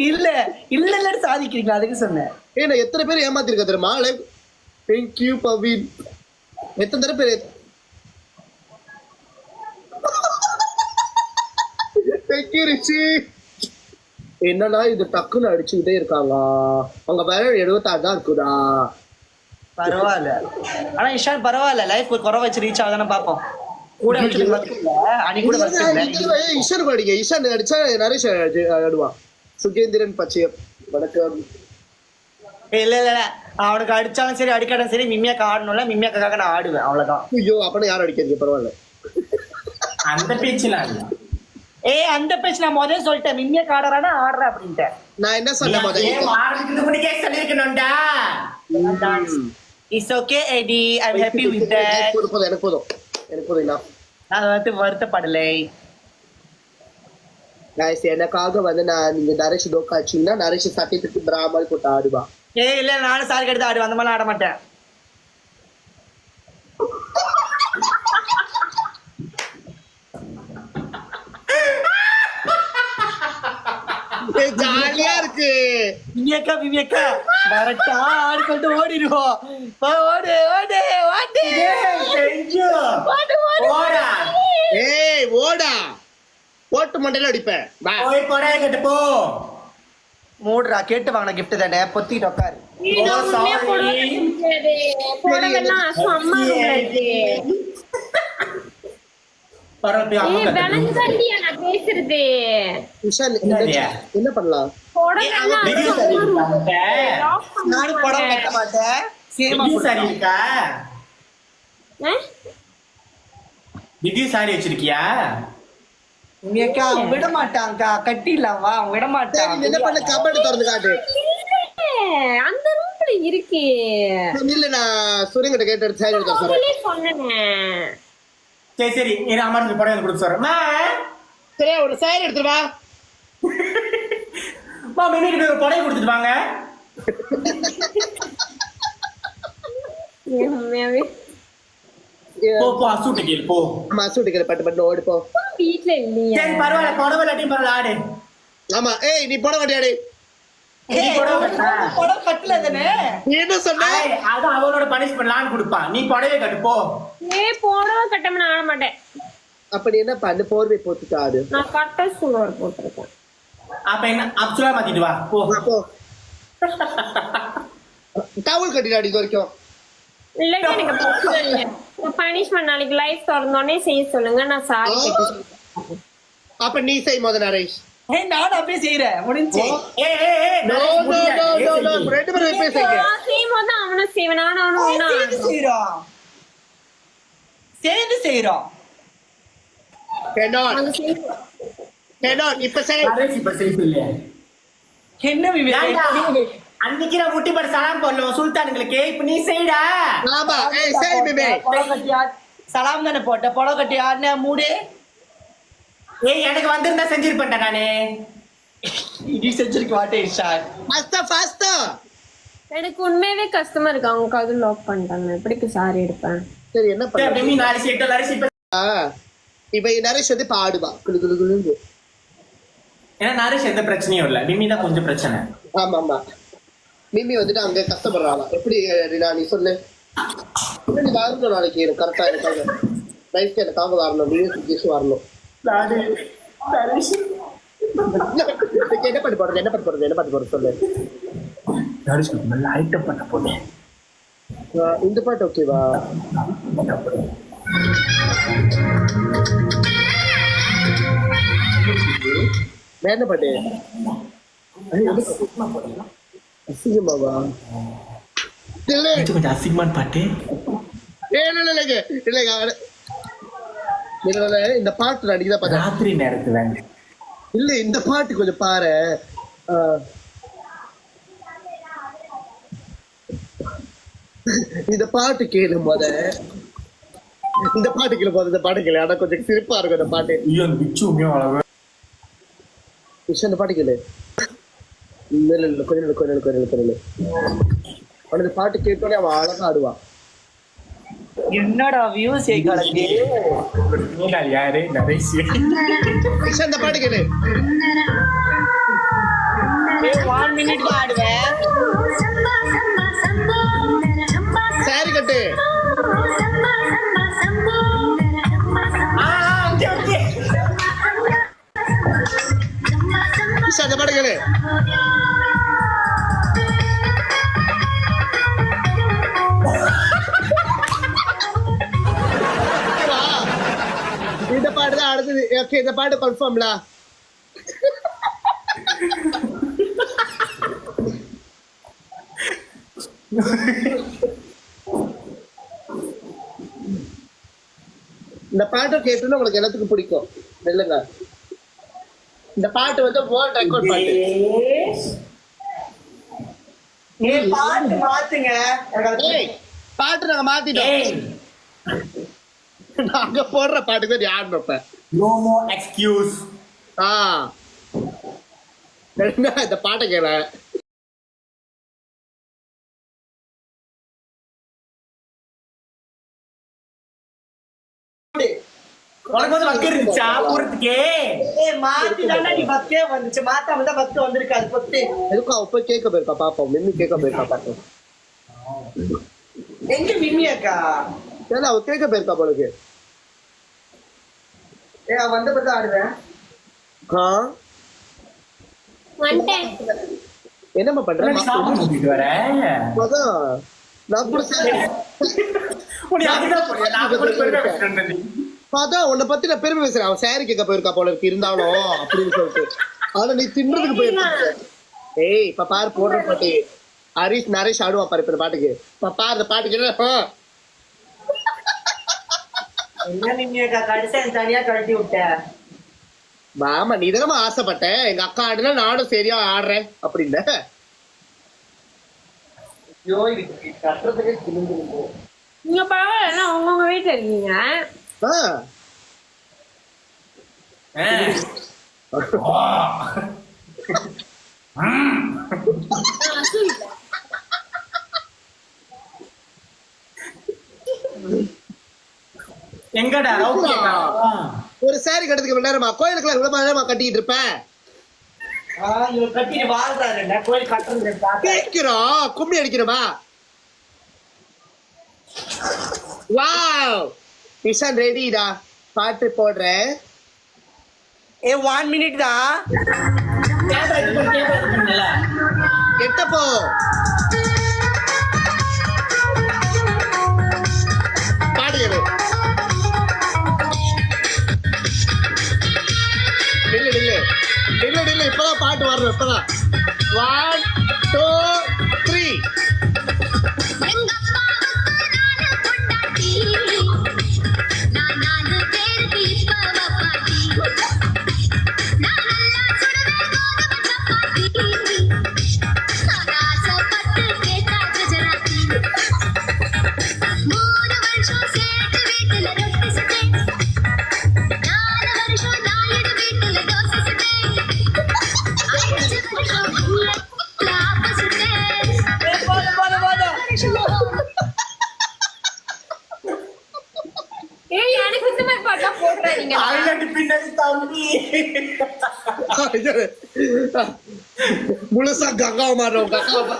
இல்ல இல்ல இல்லன்னு சாதிக்கிறீங்களா? அதுக்கு சொன்னேன். ஏன்னா எத்தனை பேர் ஏமாத்திருக்க தெரியுமா? Like thank you Bhavin. எத்தனை தடவை பேர் தேங்க்யூ ரிச்சி. என்னடா இது டக்குன்னு அடிச்சுக்கிட்டே இருக்காங்க. அவங்க வேற 76 தான் இருக்குதா. பரவாயில்ல. ஆனா இஷான் பரவாயில்ல. லைஃப் ஒரு குறை வச்சு ரீச் ஆகுதானே பாப்போம். கூட வச்சு அடி கூட ஈஷன் அடிங்க. ஈஷன் அடிச்சா நரேஷ் ஆடுவான். சுகேந்திரன் பச்சையம் வணக்கம். இல்ல இல்ல அவனுக்கு அடிச்சாலும் சரி அடிக்காடும் சரி மிம்மியாக்கா ஆடணும்ல. மிம்மியாக்காக நான் ஆடுவேன் அவ்வளவுதான். ஐயோ அப்பனா யாரும் அடிக்காதீங்க பரவாயில்ல. அந்த பேச்சுலாம் இல்ல. அந்த பேச்சு நான் முதல்ல சொல்லிட்டேன். மிம்மியாக்கா ஆடுறானா ஆடுற அப்படின்ட்டு. நான் என்ன சொன்னேன் முதல்ல? ஆரம்பிக்கிறதுக்கு முன்னாடியே சொல்லிருக்கணும்டா. இட்ஸ் ஓகே எடி. I am happy with that. எனக்கு போதும் இல்ல. நான் வந்து வருத்தப்படலை. गाइस எனக்காக வந்து நான் நீங்க நரேஷ் தோக்காச்சிங்கன்னா நரேஷ் சட்டிட்டு பிராமல் போட்டு ஆடுவா. இல்ல நானும் சாரி கெடுத்து ஆடுவேன். அந்த மாதிரி ஆட மாட்டேன். ஜாலியா இருக்கு. விவேக்கா வரட்டா ஆடு சொல்லிட்டு ஓடிடுவோம். ஓடு ஓடு ஓடு. ஓடா. ஏய் ஓடா. போட்டு மண்டையில அடிப்பேன். போய் போடா கேட்டு போ. மூடுறா. கேட்டு வாங்கின கிஃப்ட் தானே. பொத்திட்டு உட்காரு. போடவெல்லாம் அசு அம்மா ரூம்ல இருக்கு. விளங்குதாண்டியா நான் பேசுறது? விஷால் என்ன பண்ணலாம்? நானும் படம் கட்ட மாட்டேன். சாரி இருக்கா? வித்யூ சாரி வச்சிருக்கியா? உங்கக்கா அவங்க விட மாட்டாங்கக்கா. கட்டிடலாம் வா. அவங்க விட மாட்டாங்க. என்ன பண்ண கபடி திறந்து காட்டு. அந்த ரூம்ல இருக்கு. இல்ல நான் சூரியங்கிட்ட கேட்டு சாரி எடுத்து சொல்றேன். சொன்னேன். சரி சரி இரு அம்மா படம் கொடுத்து சொல்றேன். சரி ஒரு சாரி எடுத்துட்டு வா. மினிட்டு போய் ஒரு படம் கொடுத்துட்டு வாங்க. உண்மையாவே போ போ அசூட்டு கேளு போ. ஆமா அசூட்டு கேளு பட்டு பட்டு ஓடு போ. வீட்ல இல்லையா? சரி பரவாயில்ல புடவை இல்லாட்டியும் பரவாயில்ல ஆடு. ஆமா ஏய் நீ புடவை கட்டி ஆடு. படம் கட்டல தானே. நீ என்ன சொன்ன? அது அவனோட பனிஷ்மெண்ட் நான் கொடுப்பான். நீ புடவை கட்டு போ. புடவை கட்டாம நான் ஆட மாட்டேன். அப்படி என்ன பண்ணு போர்வை போட்டுட்டு ஆடு. நான் கட்ட சுலோர் போட்டிருக்கேன். அப்ப என்ன அப்சுலா மாத்திட்டு வா போ. போ டவல் கட்டிட்டு ஆடி வரைக்கும். இல்லங்க எனக்கு பிரச்சனை இல்ல. பனிஷ்மெண்ட் நாளைக்கு லைஃப் திறந்தோடனே செய்ய சொல்லுங்க. நான் சாரி கேட்டு. அப்ப நீ செய் முத நரேஷ். நான் அப்படியே செய்யறேன். முடிஞ்சு. No no no no no ரெண்டு பேரும் இப்பவே செய்யுங்க. செய்யும்போது அவனும் செய்வேன். நானும் சேர்ந்து செய்யறோம். இப்ப செய். இப்ப சேஃப் இல்ல. என்ன விவேக் அன்னைக்கு நான் முட்டி பட சலாம் போடணும் சுல்தானுங்களுக்கு. இப்ப நீ செய்டா. ஆமா ஏய் செய் பேபி. சலாம் தானே போட்ட. புடவை கட்டி ஆடுன மூடு. ஏய் எனக்கு வந்திருந்தா செஞ்சிருப்பேன்டா நானு. இது செஞ்சிருக்க மாட்டேன் சார். ஃபாஸ்டா எனக்கு உண்மையாவே கஷ்டமா இருக்கு. அவங்க காது லாக் பண்ணிட்டாங்க. எப்படி சாரி எடுப்பேன்? சரி என்ன பண்ண? நீ நாலு சீட்டு அரிசி இப்ப நரேஷ் வந்து பாடுவா குளு குளு குளு. ஏன்னா நரேஷ் எந்த பிரச்சனையும் இல்ல, மிமி தான் கொஞ்சம் பிரச்சனை. ஆமா ஆமா, மிமி வந்துட்டு அங்க கஷ்டப்படுறாங்க. எப்படி ரீனா நீ சொல்லு, நீ வரணும் நாளைக்கு கரெக்டா இருக்காங்க. லைஃப்க்கு எனக்காக வரணும், நீயும் சுத்தீஷும் வரணும். என்ன பண்ணி போடுறது, என்ன பண்ணி போடுறது, என்ன பண்ணி போடுறது சொல்லு. நரேஷ் நல்ல ஐட்டம் பண்ண போனேன். இந்த பாட்டு ஓகேவா? வேற என்ன பாட்டு? அசிங்கமாவா? கொஞ்சம் அசிங்கமான பாட்டு. இந்த பாட்டு அடிக்கதான் பார்த்தேன் ராத்திரி நேரத்துல. இல்ல இந்த பாட்டு கொஞ்சம் பாரு. இந்த பாட்டு கேளு முத, இந்த பாட்டு கேளு போது, இந்த பாட்டு கேளு. ஆனா கொஞ்சம் சிரிப்பா இருக்கும் இந்த பாட்டு. இந்த பாட்டு கேளு. இல்ல கொஞ்சம் அந்த பாட்டு கேட்டோடனே அவன் அழகா ஆடுவான். என்னடா வியூஸ் கலக்கு. யாரு நரேஷ்? இந்த பாட்டு கேளு. 1 minute தான் ஆடுவேன். சாரி கட்டு. அந்த பாட்டு கேளு. இந்த பாட்டு தான் அடுத்தது. ஓகே, இந்த பாட்டு கன்ஃபார்ம்ல. இந்த பாட்டை கேட்டுன்னு உங்களுக்கு எல்லாத்துக்கும் பிடிக்கும் இல்லைங்க. இந்த பாட்டு வந்து வேர்ல்ட் ரெக்கார்ட் பாட்டு. பாட்டு மாத்துங்க. பாட்டு நாங்க மாத்திட்டோம். நாங்க போடுற பாட்டுக்கு தான் யாரு நோப்ப. No more excuse. இந்த பாட்டை கேள. உனக்கு வந்து பக்கு இருந்துச்சா போறதுக்கே? மாத்திட்டானா நீ பக்கே வந்துச்சு, மாத்தாம தான் பக்கு வந்திருக்காது. பத்து எதுக்கும் அவ போய் கேட்க போயிருக்கா பாப்போம். மிம்மி கேட்க போயிருக்கா பாப்போம். எங்க மிம்மி அக்கா? ஏன்னா அவ கேட்க போயிருக்கா போலுக்கு. வந்த பத்தி ஆடுவேன். என்னம்மா பண்ற? வர நான் கூட அதான் உன்னை பத்தி நான் பெருமை பேசுறேன். அவன் சாரி கேட்க போயிருக்கா போல இருக்கு இருந்தாலும் அப்படின்னு சொல்லிட்டு. ஆனா நீ தின்றதுக்கு போயிருக்க. ஏய் இப்ப பாரு போடுற பாட்டு. ஹரிஷ் நரேஷ் ஆடுவா பாரு இப்ப பாட்டுக்கு. இப்ப பாரு இந்த பாட்டுக்கு. என்ன மிம்மி அக்கா கடைசியா தனியா கழட்டி விட்ட? மாமா நீ தானே ஆசைப்பட்ட எங்க அக்கா ஆடுனா நானும் சரியா ஆடுறேன் அப்படின்னு. ஐயோ இது கட்டுறதுக்கே கிழிஞ்சிருக்கு. நீங்க பரவாயில்ல, உங்க வீட்டுல இருக்கீங்க. எங்கடா ஒரு சாரி கட்டுறதுக்கு எவ்வளவு நேரமா? கோயிலுக்குள்ள எவ்வளவு நேரமா கட்டிட்டு இருப்பேன்? இவர் கட்டிட்டு வாழ்றாரு. கோயில் கட்டுறது கேட்கிறோம், கும்மி அடிக்கிறோமா? வாவ் நிஷான் ரெடிடா, பாட்டு போடுறேன். 1 minute தான். எட்டப்போ பாடுகிறது. நில்லு இப்பதான் பாட்டு வரணும். இப்பதான் 1 2 3. ஏய் எனக்கு இந்த மாதிரி பாட்டா போடுறாதீங்க ஐலண்ட் பின்னாடி தம்பி. முழுசா கங்காவை மாறுறோம் கங்காவை.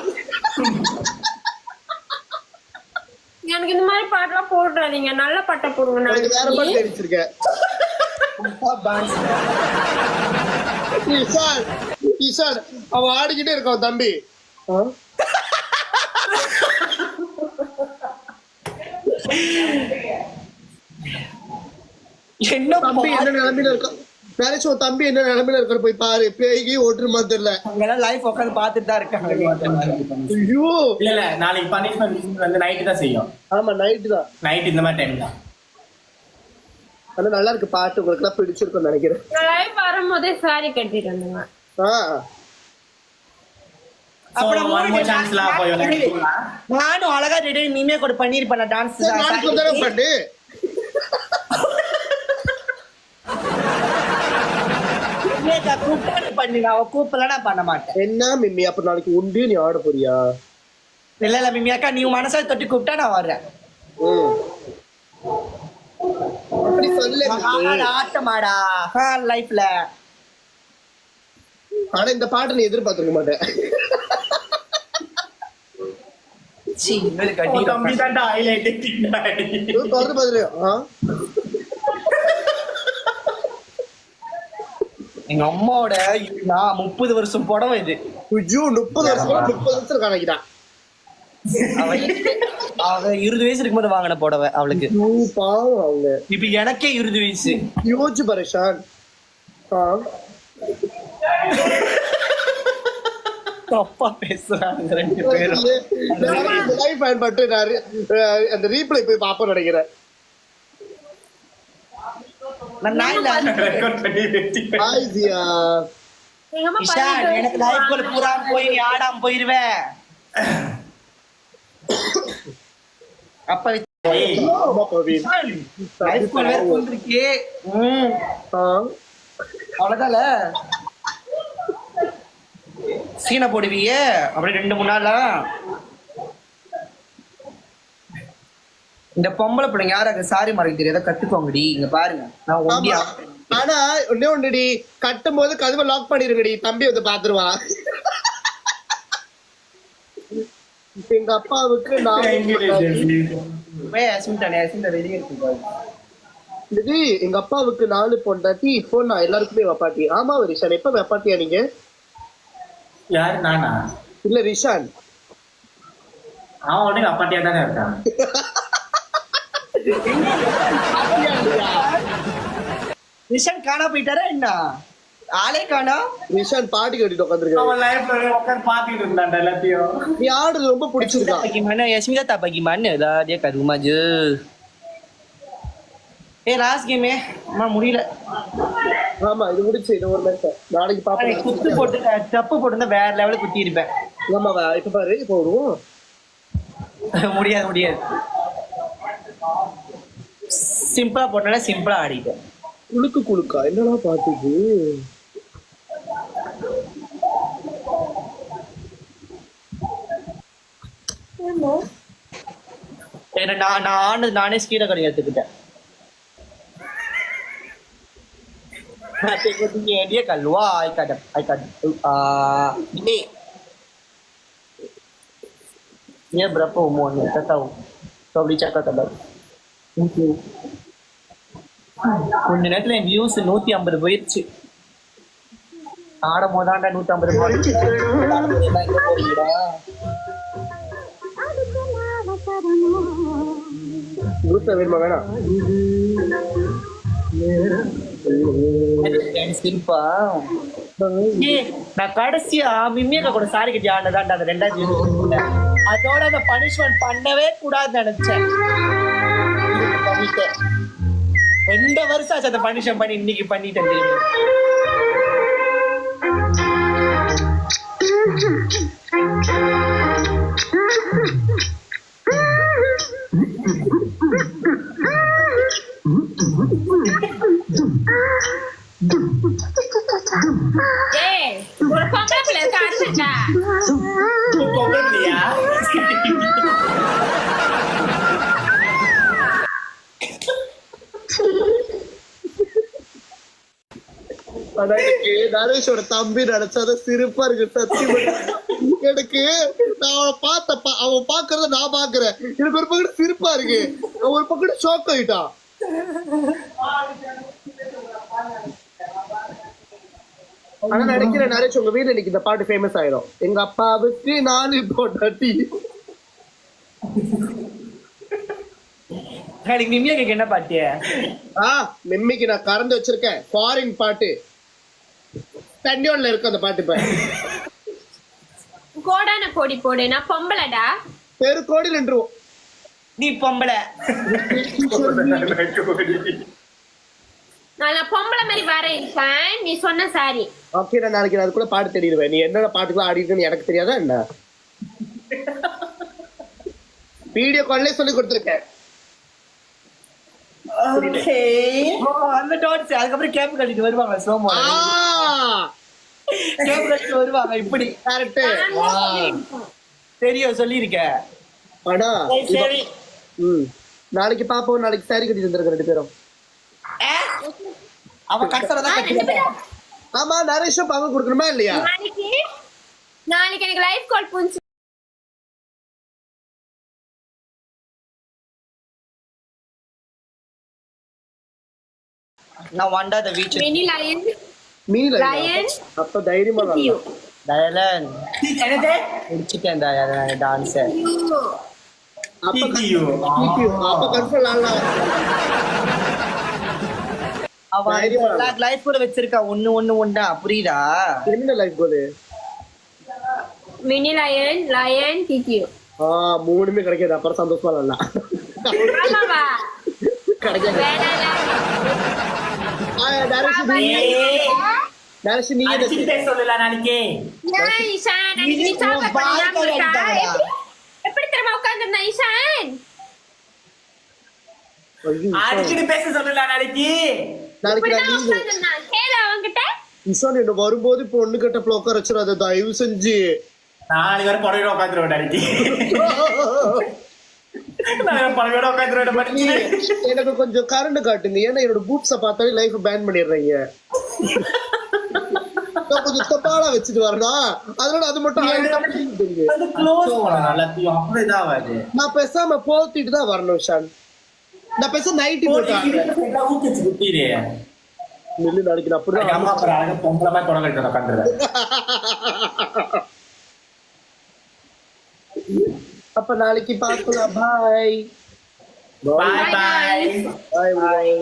எனக்கு இந்த மாதிரி பாட்டெல்லாம் போடுறாதீங்க நல்ல பாட்டா போடுங்க எனக்கு வேற பாட்டு நாளைக்கு. தெரிஞ்சிருக்கேன். ஈசான் ஈசான் அவன் ஆடிக்கிட்டே இருக்கான் தம்பி. என்ன தம்பி என்ன நிலைமையில இருக்கான் வேலைச்சு உன் தம்பி என்ன நிலைமையில இருக்காரு போய் பாரு. பேய்கி ஓட்டுமா தெரியல. அங்கெல்லாம் லைஃப் உட்காந்து பாத்துட்டு தான் இருக்காங்க. ஐயோ இல்ல நாளைக்கு பனிஷ்மெண்ட் வந்து நைட்டு தான் செய்யும். ஆமா நைட்டு தான். நைட் இந்த மாதிரி டைம் தான். ஆனா நல்லா இருக்கு பாட்டு உங்களுக்கு எல்லாம் பிடிச்சிருக்கும்னு நினைக்கிறேன். நான் live வரும்போதே சாரி கட்டிட்டு வந்தேங்க. அப்புறம் one more chance லா போய் விளையாடுறீங்களா? நானும் அழகா ரெடி நீமே கூட பண்ணிருப்பேன் டான்ஸ். நாளைக்கு ஒரு தடவை பண்ணு. கூப்பிட்டு பண்ணி அவ கூப்பிடல நான் பண்ண மாட்டேன். என்ன மிம்மி அப்ப நாளைக்கு உண்டு நீ ஆட போறியா? இல்ல இல்ல மிம்மி அக்கா நீ மனசால தொட்டி கூப்பிட்டா நான் வர்றேன். அப்படி சொல்லு. ஆட்டமாடா லைஃப்ல. ஆனா இந்த பாட்டு நீ எதிர்பார்த்திருக்க மாட்டேன். தம்பி தான்டா ஹைலைட் பின்னாடி. தொடர்ந்து பாத்துரு. எங்க அம்மாவோட நான் 30 வருஷம் புடவை இது. 30 வருஷம் கணக்கிட்டான். அவ 20 வயசு இருக்கும்போது வாங்கின புடவை அவளுக்கு. பாவம் அவங்க. இப்ப எனக்கே 20 வயசு. யோசிச்சு பாரு ஷான். தப்பா பேசுறாங்க ரெண்டு பேரும். லைவ் பயன்பட்டு அந்த ரீப்ளை போய் பாப்போம் நினைக்கிறேன். ரெக்கார்ட் பண்ணி வெச்சிட்டேன். எங்க அம்மா இஷான் எனக்கு லைஃப் கூட பூரா போய் நீ ஆடாம போயிருவே. அப்ப ஏய் லைஃப் கூட வேற போந்துருக்கே. அவ்வளவுதான்ல சீனை போடுவியே அப்படி 2-3 நாளா. இந்த பொம்பளை பிள்ளைங்க யாராக சாரி மறைக்க தெரியாத கத்துக்கோங்கடி. இங்க பாருங்க நான் ஒண்டியா. ஆனா ஒண்ணுடி கட்டும் போது கதவை லாக் பண்ணிருங்கடி. தம்பி வந்து பாத்துருவான். எங்க அப்பாவுக்கு எங்க அப்பாவுக்கு 4 பொண்டாட்டி. இப்போ நான் எல்லாருக்குமே வெப்பாட்டி. ஆமா ரிஷான் எப்ப வெப்பாட்டியா நீங்க? யாரு நானா? இல்ல ரிஷான். அவன் உடனே அப்பாட்டியா தானே இருக்கான். ரிஷான் காணா போயிட்டாரா என்ன? ஆளே காணா. ரிஷான் பாட்டு கேட்டுட்டு உட்காந்துருக்கான். அவன் லைஃப்ல உட்கார்ந்து பாத்துட்டு இருந்தான்டா எல்லாத்தையும். நீ ஆடுறது ரொம்ப பிடிச்சிருக்கா. Bagaimana Yasmin tak bagaimana lah dia kat rumah je. last game அம்மா முடியல. ஆமா இது முடிச்சு இது ஒரு மேட்ச். நாளைக்கு பாப்போம். குத்து போட்டு டப்பு போட்டு வேற லெவலுக்கு குத்தி இருப்பேன். ஆமா இப்ப பாரு இப்ப வருவோம். முடியாது முடியாது. சிம்பிளா போட்டனால சிம்பிளா ஆடிட்டேன். குளுக்கா என்னடா பாத்துக்கு. நானே ஸ்கீரை கடை எடுத்துக்கிட்டேன். dia keluar I kat ini dia berapa umurnya tak tahu. Kau boleh cakap tak tahu. கொஞ்ச நேரத்துல என் வியூஸ் 150 போயிடுச்சு. ஆடும் போதாண்டா 150 போயிடுச்சு. வேணுமா வேணாம் நான் கடைசியா மிம்மியக்கா கூட சாரி கட்டி ஆனதாண்டா அந்த 2000 அதோட அந்த பனிஷ்மெண்ட் பண்ணவே கூடாது நினைச்சேன். 2 வருஷம் ஆச்சு அந்த பனிஷ்மெண்ட் பண்ணி இன்னைக்கு பண்ணிட்டேன். ஒரு பொம்பளை பிள்ளை காடுங்கடா. பொம்பளை பிள்ளையா? ஆனா எனக்கு நரேஷோட தம்பி நினைச்சாதான் சிரிப்பா இருக்கு சத்தியமா. எனக்கு நான் அவனை அவன் பாக்குறத நான் பாக்குறேன். எனக்கு ஒரு பக்கம் சிரிப்பா இருக்கு, அவன் ஒரு பக்கம் ஷாக் ஆயிட்டான். ஆனா நினைக்கிறேன் நரேஷ் உங்க வீட்டுல இன்னைக்கு இந்த பாட்டு ஃபேமஸ் ஆயிடும். எங்க அப்பாவுக்கு நானு போட்டாட்டி. நிம்மியா கேட்க என்ன பாட்டிய? நிம்மிக்கு நான் கறந்து வச்சிருக்கேன் ஃபாரின் பாட்டு. தண்டியோன்ல இருக்கு அந்த பாட்டு. இப்ப கோடான கோடி போடு, நான் பொம்பளடா. பெரு கோடி நின்றுவோம். நீ பொம்பளை. நான் பொம்பளை மாதிரி வரேன். நீ சொன்ன சாரி. ஓகே, நான் நாளைக்கு அது கூட பாட்டு தேடிடுவேன். நீ என்னென்ன பாட்டுக்குலாம் ஆடிட்டுன்னு எனக்கு தெரியாதா என்ன? வீடியோ கால்லே சொல்லி கொடுத்துருக்கேன். அந்த டாட்ஸ் அதுக்கப்புறம் கேப் கட்டிட்டு வருவாங்க. சோமோ கேப் கட்டிட்டு வருவாங்க. இப்படி கரெக்ட் தெரியும், சொல்லியிருக்கேன். ஆனா நாளைக்கு பாப்போம். நாளைக்கு சாரி கட்டிட்டு வந்திருக்க 2 பேரும். அவன் கஷ்டம் தான். ஆமா, நரேஷும் பாவம் கொடுக்கணுமா இல்லையா? நாளைக்கு எனக்கு லைவ் கால் புடிச்சு. நான் வண்டா த வீச் மினி லயன். லயன் அப்ப தைரியமா வரலாம். டயலன் என்னது முடிச்சிட்டேன் டான்ஸ். அப்ப கன்ஃபார்ம் ஆகலாம். அவன் லைஃப் கூட வச்சிருக்கா. ஒண்ணா புரியுதா? என்ன லைஃப் போது? Mini line, line டிடியூ. 3மே கிடைக்காது. அப்புறம் சந்தோஷமா இல்ல ஆமாவா? கிடைக்காது. நரேஷ் நீ சொல்லல நாளைக்கு. ஏன் ஈஷான் அன்னைக்கு நீ சாப்பிட பண்ணாம இருக்கா? எப்படி தெரியுமா உட்கார்ந்திருந்தா ஈஷான்? அடிக்கடி பேச சொல்லல நாளைக்கு. நாளைக்கு நான் லீவு. உட்கார்ந்திருந்தான். கேளு அவங்கிட்ட. ஈஷான் என்ன வரும்போது பொண்ணு கட்டப்ல உட்கார வச்சிடாத தயவு செஞ்சு. நாளைக்கு வர புடவையோட உட்காந்துருவேன் நாளைக்கு. எனக்கு கொஞ்சம் கரண்ட் காட்டுங்க. ஏன்னா என்னோட பூப்ஸ பார்த்தாலே லைஃப் பேன் பண்ணிடுறீங்க. கொஞ்சம் தப்பாடா வச்சுட்டு வரணும். அதனால அது மட்டும் நான் பேசாம போத்திட்டு தான் வரணும் ஷான். நான் பேச நைட்டி போட்டேன். நாளைக்கு அப்படிதான் பொம்பளை தொடங்க உட்காந்துருவேன். அப்ப நாளைக்கு பார்க்கலாம். பாய் பாய் பாய் பாய்.